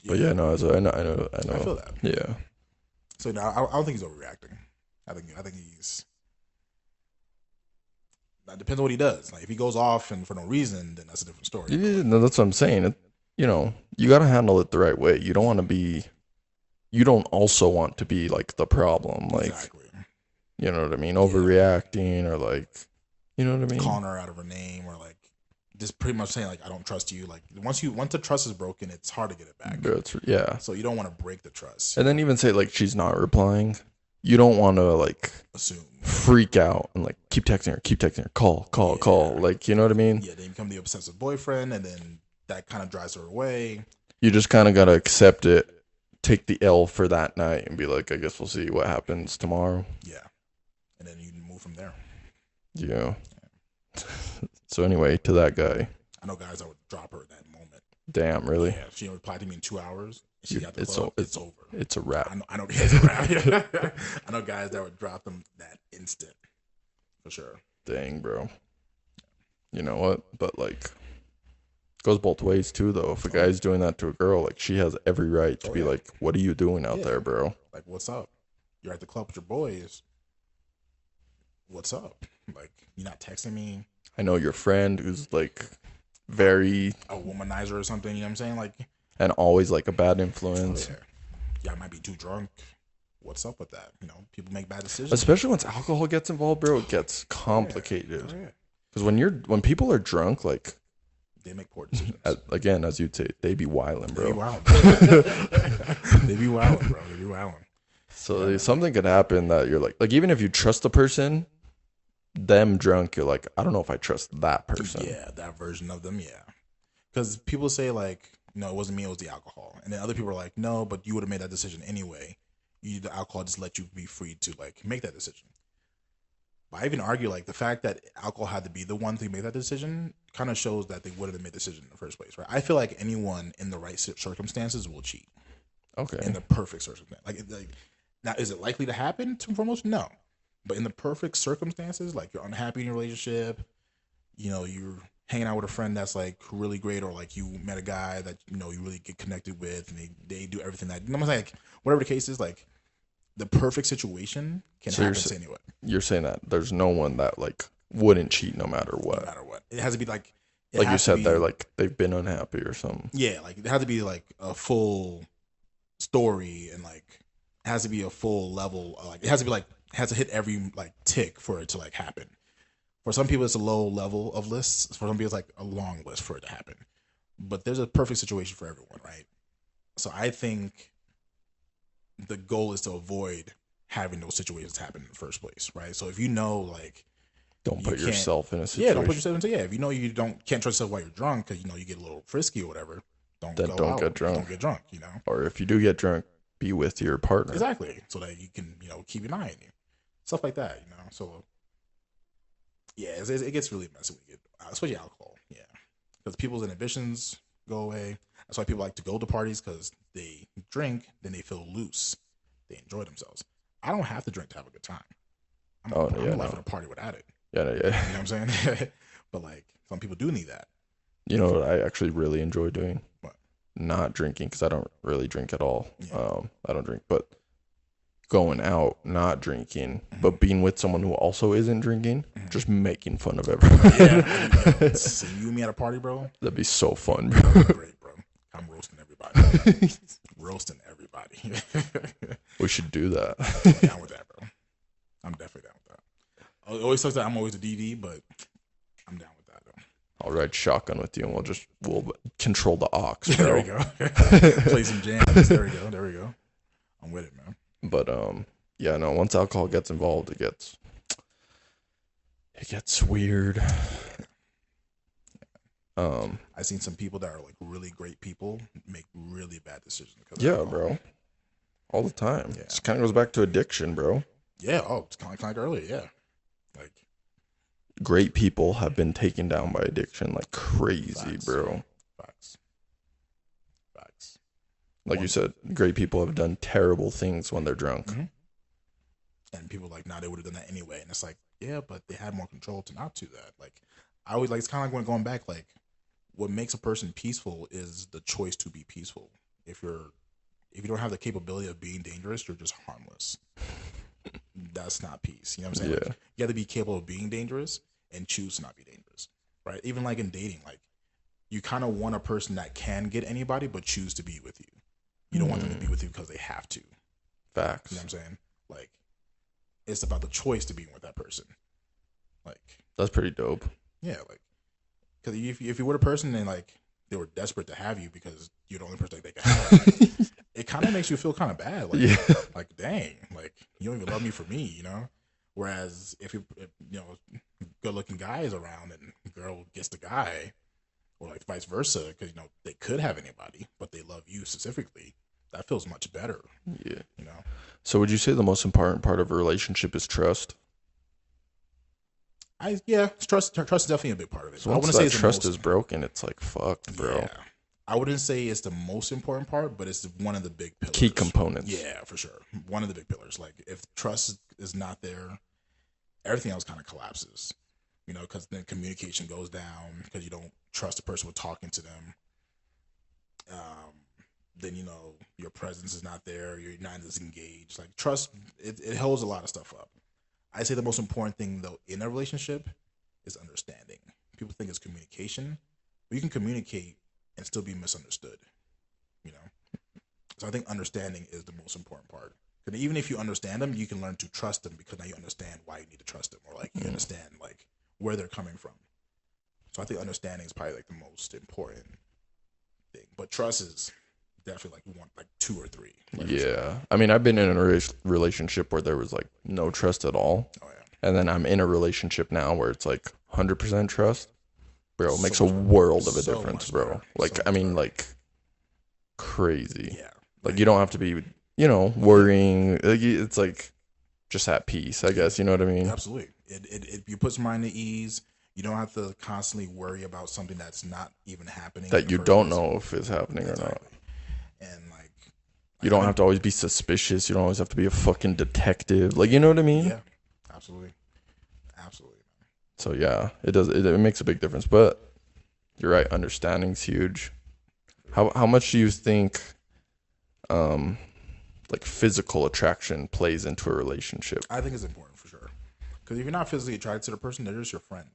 But yeah, no, I know. I feel that. Yeah. So now I don't think he's overreacting. I think he's. That depends on what he does. Like if he goes off and for no reason, then that's a different story. Yeah, no, that's what I'm saying. You got to handle it the right way. You don't want to be. You don't also want to be like the problem. Like, exactly. You know what I mean? Overreacting or like, you know what I mean? Calling her out of her name or like just pretty much saying like, I don't trust you. Like once the trust is broken, it's hard to get it back. Yeah. So you don't want to break the trust. And then even say like she's not replying. You don't want to like assume, freak out and like keep texting her, call. Like, you know what I mean? Yeah, then you become the obsessive boyfriend, and then that kind of drives her away. You just kind of got to accept it, take the L for that night, and be like, I guess we'll see what happens tomorrow. Yeah, and then you move from there. Yeah. So anyway, to that guy. I know guys that would drop her at that moment. Damn, really? Yeah, if she replied to me in 2 hours. She got the club, it's over. It's a wrap. I know it's a wrap. I know guys that would drop them that instant. For sure. Dang, bro. You know what? But like, goes both ways too, though. If a guy's doing that to a girl, like she has every right to be like, what are you doing out there, bro? Like, what's up? You're at the club with your boys. What's up? Like, you're not texting me. I know your friend who's like very a womanizer or something, you know what I'm saying? Like, and always like a bad influence. Yeah, I might be too drunk. What's up with that? People make bad decisions. Especially once alcohol gets involved, bro, it gets complicated. Because when people are drunk, like they make poor decisions. As you'd say, they be wilding, bro. They be wilding. They be wilding, bro. They be wilding. So something could happen that you're like even if you trust the person, them drunk, you're like, I don't know if I trust that person. Yeah, that version of them, yeah. Because people say like, no, it wasn't me, it was the alcohol. And then other people are like, no, but you would have made that decision anyway. The alcohol just let you be free to like make that decision. But I even argue like the fact that alcohol had to be the one to make that decision kind of shows that they wouldn't have made the decision in the first place, right? I feel like anyone in the right circumstances will cheat. Okay. In the perfect circumstance. Like now, is it likely to happen to foremost? No. But in the perfect circumstances, like you're unhappy in your relationship, you know, you're hanging out with a friend that's like really great, or like you met a guy that you know you really get connected with, and they do everything that, I'm like, whatever the case is, like the perfect situation can happen to anyone. You're saying that there's no one that like wouldn't cheat no matter what. No matter what, it has to be like you said, they're like they've been unhappy or something. Yeah, like it has to be like a full story, and like it has to be a full level. Like it has to be like it has to hit every like tick for it to like happen. For some people, it's a low level of lists. For some people, it's like a long list for it to happen. But there's a perfect situation for everyone, right? So I think the goal is to avoid having those situations happen in the first place, right? So if you know, like, don't put yourself in a situation. Yeah, don't put yourself into. Yeah, if you know you can't trust yourself while you're drunk because you know you get a little frisky or whatever. Don't get drunk. Don't get drunk. You know. Or if you do get drunk, be with your partner. Exactly, so that you can keep an eye on you, stuff like that. So yeah, it gets really messy when you get, especially alcohol. Yeah, because people's inhibitions go away. That's why people like to go to parties, because they drink, then they feel loose, they enjoy themselves. I don't have to drink to have a good time. I'm alive at a party without it. Yeah. You know what I'm saying? But like some people do need that. You know what I actually really enjoy doing? What? Not drinking, because I don't really drink at all. Yeah. I don't drink, but going out, not drinking, but being with someone who also isn't drinking, just making fun of everyone. Yeah. So you and me at a party, bro? That'd be so fun, bro. Great, bro. I'm roasting everybody. Roasting everybody. We should do that. I'm down with that, bro. I'm definitely down with that. It always sucks that I'm always a DD, but I'm down with that, though. I'll ride shotgun with you, and we'll control the aux, bro. There we go. Play some jams. There we go. I'm with it, man. But yeah, no. Once alcohol gets involved, it gets weird. I've seen some people that are like really great people make really bad decisions. Yeah, bro. All the time. Yeah. It kind of goes back to addiction, bro. Yeah. Oh, it's kind of like earlier. Yeah. Like great people have been taken down by addiction like crazy, facts, bro. Facts. Like you said, great people have done terrible things when they're drunk. Mm-hmm. And people like, nah, they would have done that anyway. And it's like, yeah, but they had more control to not do that. Like, I always like, it's kind of like when going back, like, what makes a person peaceful is the choice to be peaceful. If you don't have the capability of being dangerous, you're just harmless. That's not peace. You know what I'm saying? Yeah. Like, you have to be capable of being dangerous and choose to not be dangerous, right? Even like in dating, like, you kind of want a person that can get anybody, but choose to be with you. You don't want them to be with you because they have to. Facts. You know what I'm saying? Like, it's about the choice to be with that person. Like, that's pretty dope. Yeah, like, because if you were a person and like they were desperate to have you because you're the only person they can have, like, it kind of makes you feel kind of bad. Like, yeah. Like, dang, like you don't even love me for me, you know. Whereas if good-looking guy is around and girl gets the guy, or like vice versa, because they could have anybody, but they love you specifically. That feels much better. Yeah. So would you say the most important part of a relationship is trust? Trust is definitely a big part of it. So once that trust is broken, it's like fuck, bro. Yeah. I wouldn't say it's the most important part, but it's one of the big pillars. Key components. Yeah, for sure. One of the big pillars. Like if trust is not there, everything else kind of collapses. Because then communication goes down because you don't trust the person with talking to them. Then your presence is not there. You're not as engaged. Like trust, it holds a lot of stuff up. I say the most important thing though in a relationship is understanding. People think it's communication, but you can communicate and still be misunderstood. So I think understanding is the most important part. Because even if you understand them, you can learn to trust them because now you understand why you need to trust them, or like you understand like where they're coming from. So I think understanding is probably like the most important thing. But trust is definitely like you want like 2 or 3. Like, yeah. sure. I mean, I've been in a relationship where there was like no trust at all. Oh, yeah. And then I'm in a relationship now where it's like 100% trust. Bro, it makes a world of a difference, bro. Better. Like, I mean, like crazy. Yeah. Like you don't have to be, worrying. Like, it's like just at peace, I guess. You know what I mean? Absolutely. It you put your mind at ease. You don't have to constantly worry about something that's not even happening. That you don't know if it's happening or not. And like you don't have to always be suspicious. You don't always have to be a fucking detective. Like, you know what I mean? Yeah. Absolutely. So yeah, it does. It makes a big difference. But you're right. Understanding's huge. How much do you think, like physical attraction plays into a relationship? I think it's important for sure. Because if you're not physically attracted to the person, they're just your friend.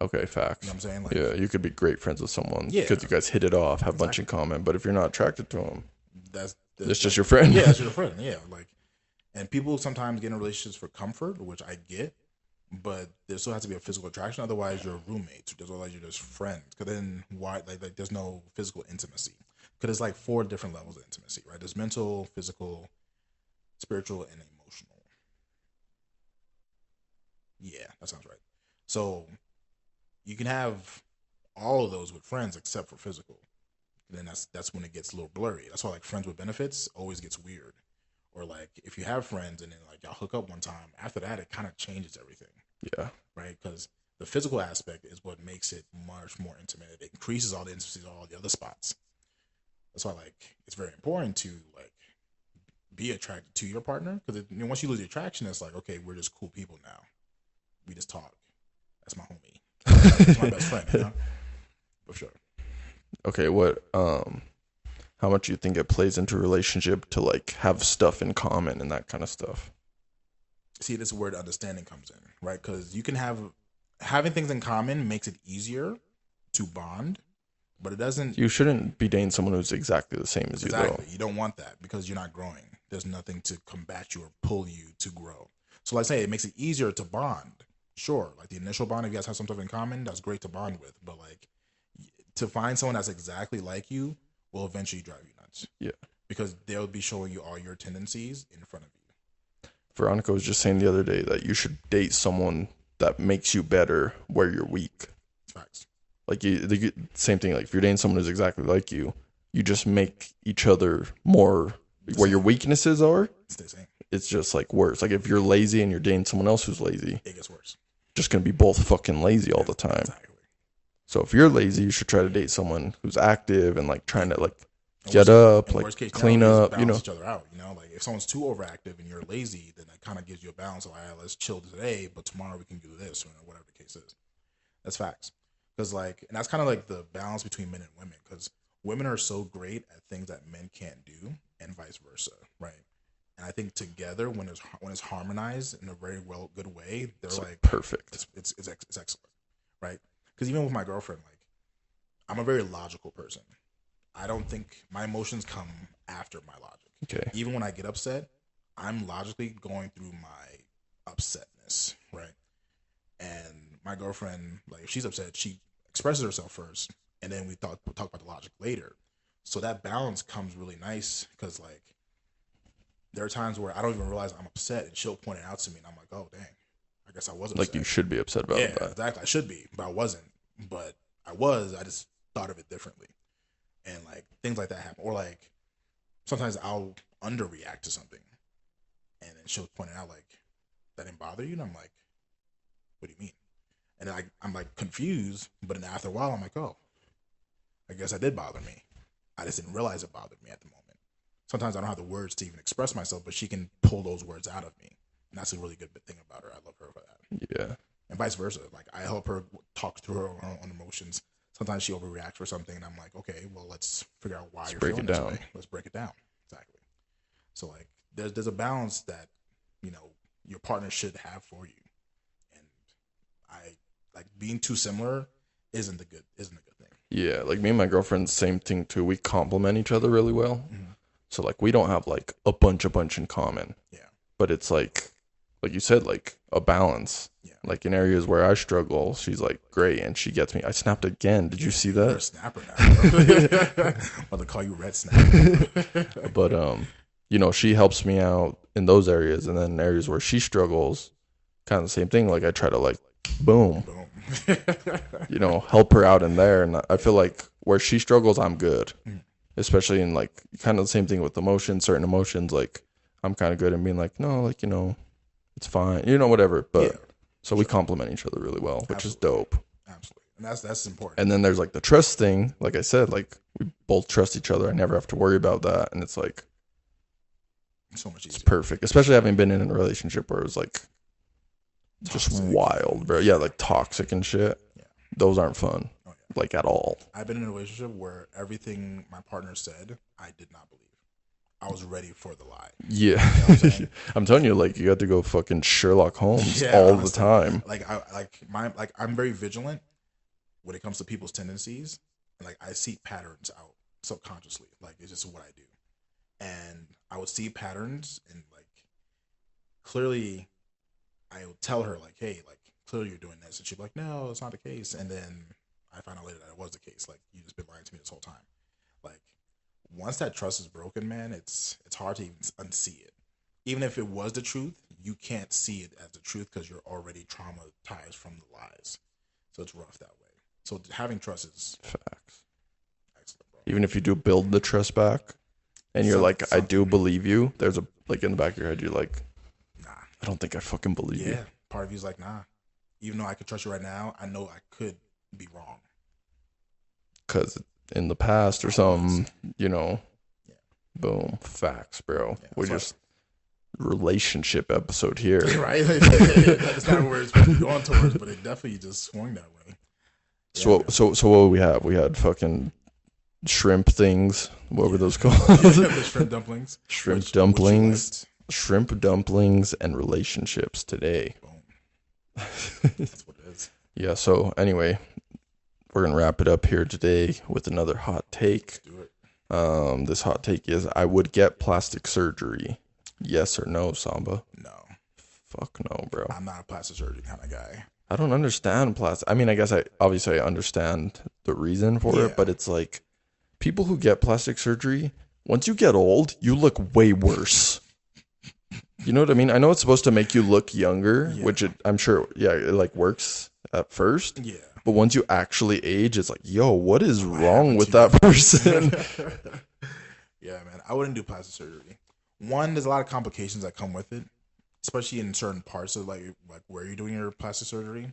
Okay, facts. You know what I'm saying? Like, Yeah, you could be great friends with someone Yeah. because you guys hit it off, have a bunch in common. But if you're not attracted to them, that's it's just your friend. Yeah, that's your friend. Yeah, like, and people sometimes get in relationships for comfort, which I get, but there still has to be a physical attraction. Otherwise, you're roommates. Otherwise, you're just friends. Because then why? Like, there's no physical intimacy. Because it's like 4 different levels of intimacy, right? There's mental, physical, spiritual, and emotional. Yeah, that sounds right. So you can have all of those with friends except for physical. Then that's when it gets a little blurry. That's why like friends with benefits always gets weird. Or like if you have friends and then like y'all hook up one time, after that it kind of changes everything, Yeah. right? Because the physical aspect is what makes it much more intimate. It increases all the intimacy, all the other spots. That's why like it's very important to like be attracted to your partner because once you lose the attraction, it's like okay, we're just cool people now. We just talk. That's my homie. That's my best friend. You know? For sure. Okay, how much do you think it plays into a relationship to like have stuff in common and that kind of stuff? See, this is where the understanding comes in, right? Because you can having things in common makes it easier to bond, but it doesn't. You shouldn't be dating someone who's exactly the same as you, though. You don't want that because you're not growing. There's nothing to combat you or pull you to grow. So, like I say, it makes it easier to bond. Sure, like the initial bond, if you guys have something in common, that's great to bond with. But like to find someone that's exactly like you will eventually drive you nuts. Yeah. Because they'll be showing you all your tendencies in front of you. Veronica was just saying the other day that you should date someone that makes you better where you're weak. Facts. Like same thing. Like if you're dating someone who's exactly like you just make each other more where your weaknesses are. It's the same. It's just like worse. Like if you're lazy and you're dating someone else who's lazy, it gets worse. Just gonna be both fucking lazy all the time. Exactly. So if you're lazy, you should try to date someone who's active and like trying to like get up, like clean up, you know. Each other out, you know. Like if someone's too overactive and you're lazy, then that kind of gives you a balance of, all right, let's chill today, but tomorrow we can do this or whatever the case is. That's facts. Because like, and that's kind of like the balance between men and women. Because women are so great at things that men can't do, and vice versa, right? And I think together, when it's harmonized in a very good way, they're it's like perfect. It's excellent, right? Because even with my girlfriend, like I'm a very logical person. I don't think my emotions come after my logic. Okay. Even when I get upset, I'm logically going through my upsetness, right? And my girlfriend, like if she's upset, she expresses herself first, and then we talk about the logic later. So that balance comes really nice because like there are times where I don't even realize I'm upset, and she'll point it out to me, and I'm like, oh dang, I guess I was upset. Like you should be upset about that. Exactly. I should be, but I wasn't. But I was. I just thought of it differently. And like things like that happen. Or like sometimes I'll underreact to something. And then she'll point it out like, that didn't bother you? And I'm like, what do you mean? And then I'm like confused. But then after a while, I'm like, oh, I guess that did bother me. I just didn't realize it bothered me at the moment. Sometimes I don't have the words to even express myself, but she can pull those words out of me. And that's a really good thing about her. I love her for that. Yeah. And vice versa. Like I help her talk through her own emotions. Sometimes she overreacts for something, and I'm like, okay, well, let's figure out why you're feeling this way. Let's break it down. Exactly. So like, there's a balance that your partner should have for you, and I like being too similar isn't a good thing. Yeah, like me and my girlfriend, same thing too. We complement each other really well. Mm-hmm. So like, we don't have like a bunch in common. Yeah. But it's like you said, like a balance. Yeah. Like in areas where I struggle, she's like great, and she gets me. I snapped again. Did you see that? You're a snapper now. I'm about to call you Red Snapper. But she helps me out in those areas, and then in areas where she struggles, kind of the same thing. Like I try to like, boom. Help her out in there, and I feel like where she struggles, I'm good. Especially in like kind of the same thing with emotions, certain emotions. Like I'm kind of good in being like, no, like it's fine, whatever. But so we complement each other really well, which is dope. Absolutely, and that's important. And then there's like the trust thing. Like I said, like we both trust each other. I never have to worry about that, and it's like so much easier. It's perfect, especially having been in a relationship where it was like just Toxic. wild, bro. Yeah, like toxic and shit. Yeah. Those aren't fun, Oh, yeah. like at all. I've been in a relationship where everything my partner said, I did not believe. I was ready for the lie. Yeah, You know what I'm saying? I'm telling you, like you got to go fucking Sherlock Holmes Yeah, all honestly. the time. I'm very vigilant when it comes to people's tendencies. And like I seek patterns out subconsciously. Like it's just what I do. And I would see patterns and like clearly I would tell her like, hey, like clearly you're doing this. And she'd be like, no, it's not the case. And then I found out later that it was the case. Like you just been lying to me this whole time. Like once that trust is broken, man, it's hard to even unsee it. Even if it was the truth, you can't see it as the truth because you're already traumatized from the lies. So it's rough that way. So having trust is Facts. excellent, bro. Even if you do build the trust back, and you're like, I do believe you. There's a like in the back of your head, you're like, Nah. I don't think I fucking believe you. Yeah. Part of you's like, nah. Even though I could trust you right now, I know I could be wrong. Because in the past or something, you know, Yeah. boom, facts, bro. Yeah, We're that's just relationship episode here. Right? That's not where it's supposed to be going towards, but it definitely just swung that way. So what do we have? We had fucking shrimp things. What were those called? The shrimp dumplings. Shrimp Which dumplings. you Shrimp dumplings and relationships today. liked. Boom. That's what it is. Yeah, so anyway, we're going to wrap it up here today with another hot take. Let's do it. This hot take is I would get plastic surgery. Yes or no, Samba? No. Fuck no, bro. I'm not a plastic surgery kind of guy. I don't understand plastic. I mean, I guess I understand the reason for it, but it's like people who get plastic surgery, once you get old, you look way worse. You know what I mean? I know it's supposed to make you look younger, which I'm sure, it like works at first. Yeah. But once you actually age, it's like, yo, what is wrong with that person? Yeah, man. I wouldn't do plastic surgery. One, there's a lot of complications that come with it, especially in certain parts of like where you're doing your plastic surgery.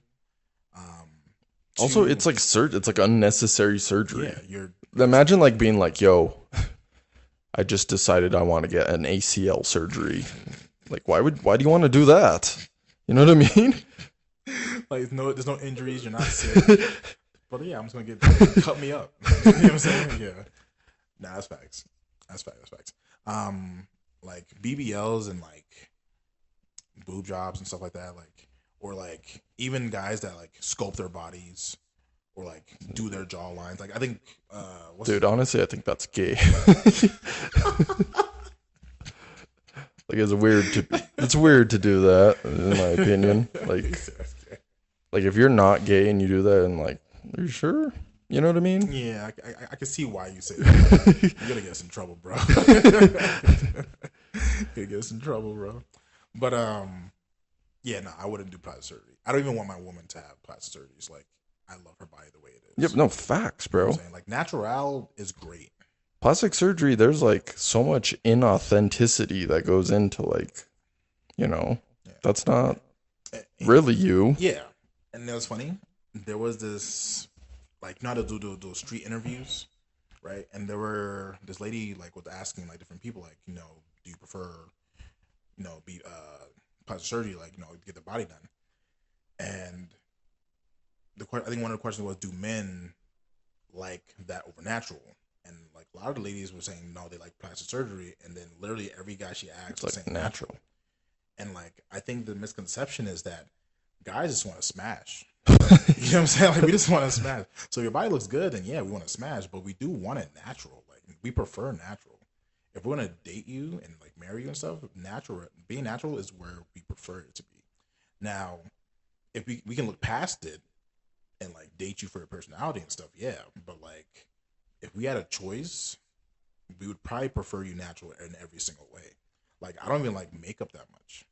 Also, it's like it's like unnecessary surgery. Yeah, you're Imagine like being like, yo, I just decided I want to get an ACL surgery. Like, why do you want to do that? You know what I mean? like there's no injuries, you're not sick. But yeah, I'm just gonna cut me up. You know what I'm saying? Yeah. Nah, that's facts. That's facts. Like BBLs and like boob jobs and stuff like that, like or like even guys that like sculpt their bodies or like do their jaw lines. Like I think Dude, honestly, I think that's gay. Like it's weird to do that, in my opinion. Like if you're not gay and you do that, and like, are you sure? You know what I mean? Yeah, I can see why you say that. You're gonna get us in trouble, bro. You're gonna get us in trouble, bro. But yeah, no, I wouldn't do plastic surgery. I don't even want my woman to have plastic surgeries. Like, I love her body the way it is. Yep, no facts, bro. You know what I'm saying? Like, natural is great. Plastic surgery, there's like so much inauthenticity that goes into like, you know, that's not really you. Yeah, and it was funny. There was this, like, you know how to do street interviews, right? And there were this lady like was asking like different people, like, you know, do you prefer, you know, be plastic surgery, like, you know, get the body done? And I think one of the questions was, do men like that over natural? And like a lot of the ladies were saying no, they like plastic surgery, and then literally every guy she asked was saying natural. And like I think the misconception is that guys just want to smash. You know what I'm saying? Like we just want to smash. So if your body looks good, then yeah, we want to smash, but we do want it natural. Like we prefer natural. If we're gonna date you and like marry you and stuff, being natural is where we prefer it to be. Now, if we can look past it and like date you for your personality and stuff, yeah. But like if we had a choice, we would probably prefer you natural in every single way. Like I don't even like makeup that much.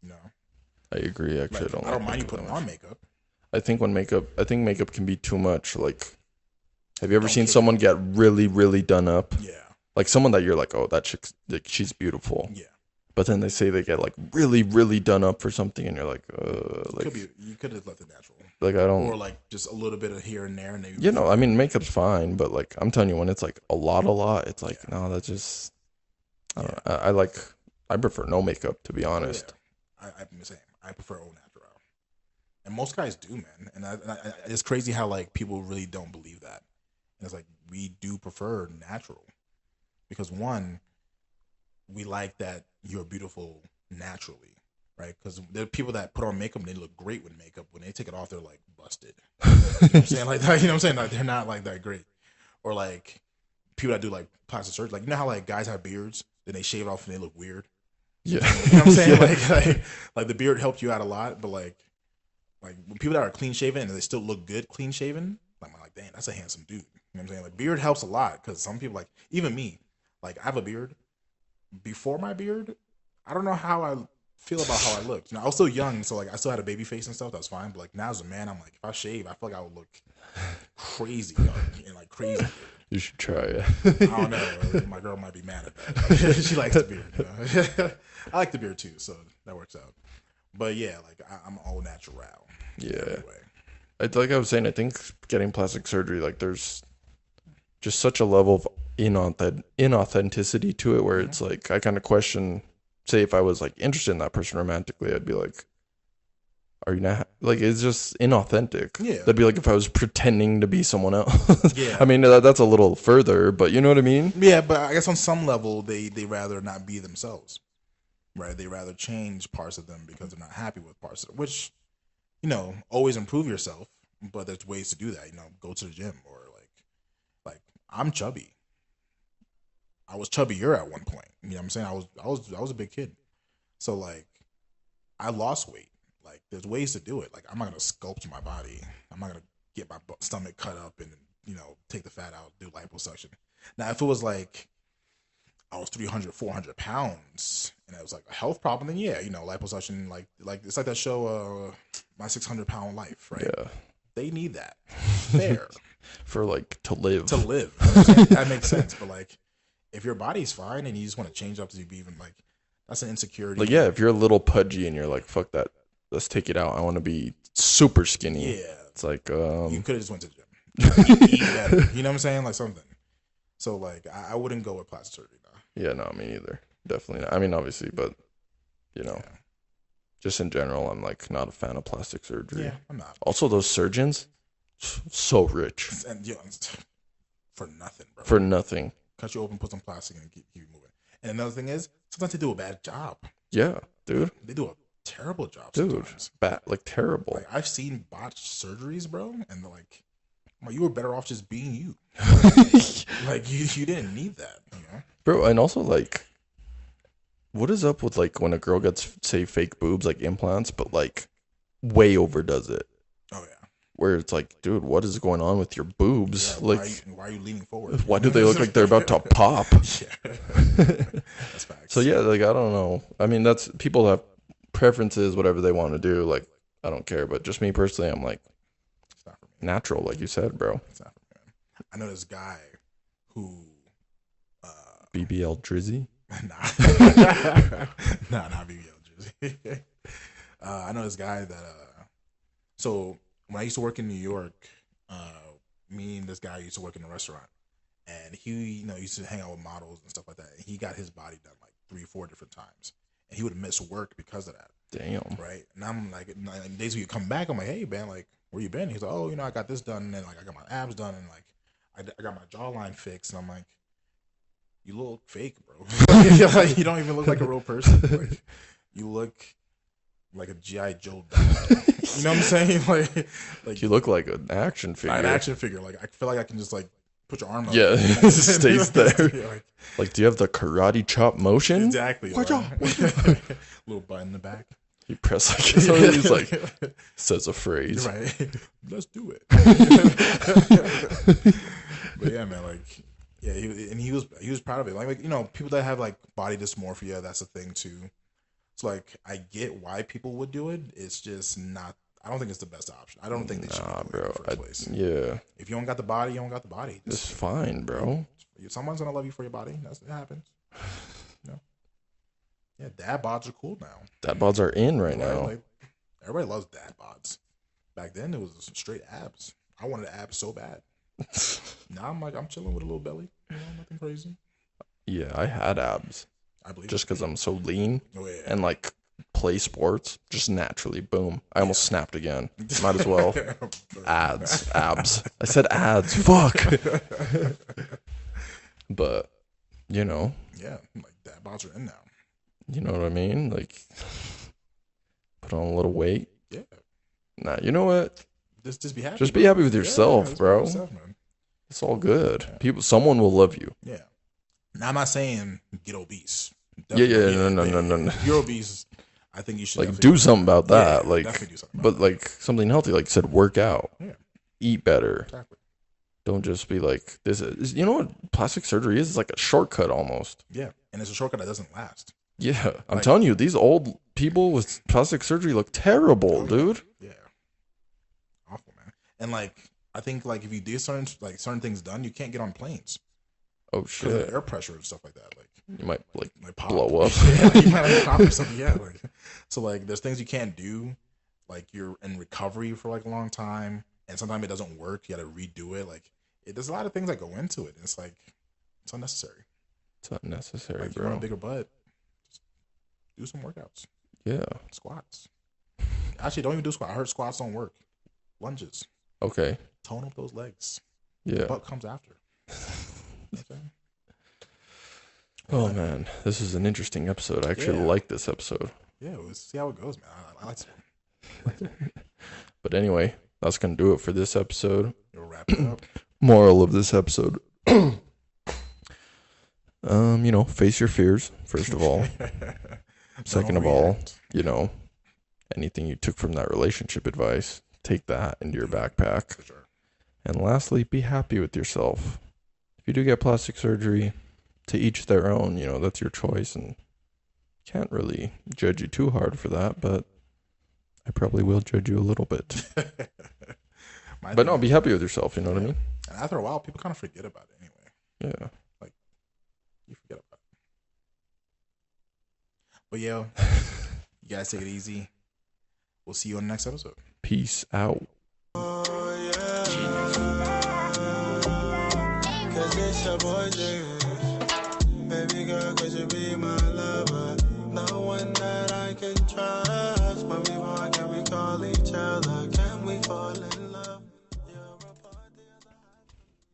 You know? I agree. Actually, like, I don't mind you putting on makeup. I think makeup can be too much. Like, have you ever seen someone get really, really done up? Yeah. Like someone that you're like, oh, that chick, like, she's beautiful. Yeah. But then they say they get like really, really done up for something, and you're like, like you could have left it natural. Like I don't, or like just a little bit of here and there, and maybe. You know, I mean, makeup's fine, but like I'm telling you, when it's like a lot, it's like no, that's just. I don't know. I prefer no makeup, to be honest. Yeah. I'm the same. I prefer au natural, and most guys do, man. And it's crazy how like people really don't believe that. And it's like we do prefer natural because one, we like that you're beautiful naturally, right? Because there are people that put on makeup and they look great with makeup. When they take it off, they're like busted. You know what I'm saying? Like that, you know what I'm saying? Like they're not like that great. Or like people that do like plastic surgery, like you know how like guys have beards, then they shave it off and they look weird. Yeah. You know what I'm saying? Yeah. Like the beard helped you out a lot, but like when people that are clean shaven and they still look good clean shaven, like I'm like, dang, that's a handsome dude. You know what I'm saying? Like beard helps a lot because some people like even me, like I have a beard. Before my beard, I don't know how I feel about how I looked. You know, I was still young, so like I still had a baby face and stuff. That was fine. But like now as a man, I'm like, if I shave, I feel like I would look crazy and like crazy. You should try it. I don't know. My girl might be mad at that. She likes the beard. You know? I like the beard too, so that works out. But yeah, like I'm all natural. Yeah. Anyway. Like I was saying, I think getting plastic surgery, like there's just such a level of inauthenticity to it where it's like I kind of question, say if I was like interested in that person romantically, I'd be like, are you not like it's just inauthentic. Yeah, that'd be like if I was pretending to be someone else. Yeah, I mean that's a little further, but you know what I mean. Yeah, but I guess on some level they rather not be themselves, right? They rather change parts of them because they're not happy with parts of it, which, you know, always improve yourself, but there's ways to do that. You know, go to the gym or like I'm chubby. I was chubbier at one point. You know what I'm saying? I was a big kid. So like I lost weight. Like there's ways to do it. Like I'm not gonna sculpt my body. I'm not gonna get my stomach cut up and, you know, take the fat out, do liposuction. Now if it was like I was 300, 400 pounds and it was like a health problem, then yeah, you know, liposuction, like it's like that show, My 600-Pound Life, right? Yeah. They need that. Fair. For like to live. To live. That makes sense. But like if your body's fine and you just want to change up to be even like that's an insecurity. Like yeah, if you're a little pudgy and you're like, fuck that, let's take it out. I want to be super skinny. Yeah. It's like you could have just went to the gym. Eat better. You know what I'm saying? Like something. So like I wouldn't go with plastic surgery though. Yeah, no, me neither. Definitely not. I mean obviously, but you know. Yeah. Just in general, I'm like not a fan of plastic surgery. Yeah, I'm not. Also those surgeons, so rich. And for nothing, bro. For nothing. Cut you open, put some plastic, and keep you moving. And another thing is, sometimes they do a bad job. Yeah, dude. They do a terrible job. Dude, sometimes. bad, like terrible. Like I've seen botched surgeries, bro, and they're like, well, you were better off just being you. Like you didn't need that, you know, bro. And also like, what is up with like when a girl gets say fake boobs like implants, but like way overdoes it? Oh yeah. Where it's like, dude, what is going on with your boobs? Yeah, like, why are you leaning forward? Why do they look like they're about to pop? Yeah. That's facts. So yeah, like I don't know. I mean, that's people have preferences, whatever they want to do. Like I don't care, but just me personally, I'm like, it's not for me. Natural, like you said, bro. It's not for me. I know this guy who BBL Drizzy. Not BBL Drizzy. I know this guy that so when I used to work in New York, me and this guy used to work in a restaurant, and he, you know, used to hang out with models and stuff like that. And he got his body done like 3-4 different times, and he would miss work because of that. Damn. Right. And I'm like days when you come back, I'm like, hey man, like where you been? He's like, oh, you know, I got this done, and then like I got my abs done, and like I got my jawline fixed, and I'm like, you look fake, bro. Like, you don't even look like a real person. Like, you look like a G.I. Joe doll. You know what I'm saying? Like you look like an action figure. An action figure. Like I feel like I can just like put your arm up. Yeah, it stays there. Yeah, like, do you have the karate chop motion? Exactly. Watch out. Little button in the back. You press like so he's like says a phrase. Right. Let's do it. But yeah, man, like yeah, he was proud of it. Like you know, people that have like body dysmorphia, that's a thing too. So like I get why people would do it. It's just not. I don't think it's the best option. I don't think they should do it in the first place. Yeah. If you don't got the body, you don't got the body. It's fine, bro. Someone's gonna love you for your body. It happens. You know? Yeah, dad bods are cool now. Dad bods are in right now. Like, everybody loves dad bods. Back then, it was straight abs. I wanted abs so bad. Now I'm chilling with a little belly. You know, nothing crazy. Yeah, I had abs. I believe just because I'm so lean yeah. and like play sports, just naturally, boom. I almost snapped again. Might as well. Abs. I said ads. Fuck. But, you know. Yeah, like dad bods are in now. You know what I mean? Like, put on a little weight. Yeah. Nah, you know what? Just be happy. Just be happy with yourself, just bro. be yourself, man. It's all good. Yeah. Someone will love you. Yeah. Now, I'm not saying get obese. No. If you're obese, I think you should like do something about that. Yeah, like, definitely do something but like something healthy. Like I said, work out. Yeah. Eat better. Exactly. Don't just be like this. You know what plastic surgery is? It's like a shortcut almost. Yeah, and it's a shortcut that doesn't last. Yeah, I'm telling you, these old people with plastic surgery look terrible, dude. Yeah, awful, man. And like, I think like if you do certain things done, you can't get on planes. Oh Because shit! of air pressure and stuff like that. Like You might like pop. blow up. Yeah, you might like pop or something. Yeah, like so like there's things you can't do. Like you're in recovery for like a long time, and sometimes it doesn't work. You got to redo it. Like there's a lot of things that go into it. And it's like it's unnecessary. It's unnecessary, Like, bro. you want a bigger butt? Just do some workouts. Yeah. Squats. Actually, don't even do squats. I heard squats don't work. Lunges. Okay. Tone up those legs. Yeah. Butt comes after. Okay. Oh man, this is an interesting episode. I actually like this episode. Yeah, let's see how it goes, man. I like it. But anyway, that's gonna do it for this episode. We'll wrap it up. Moral of this episode. Face your fears, first of all. Second of all, anything you took from that relationship advice, take that into your backpack. For sure. And lastly, be happy with yourself. If you do get plastic surgery, to each their own, that's your choice, and can't really judge you too hard for that, but I probably will judge you a little bit. But no, be happy with yourself, you know what I mean? And after a while, people kind of forget about it anyway. Yeah. Like, you forget about it. But yeah, you guys take it easy. We'll see you on the next episode. Peace out. Oh, yeah. 'Cause it's your boy, Baby girl, could you be my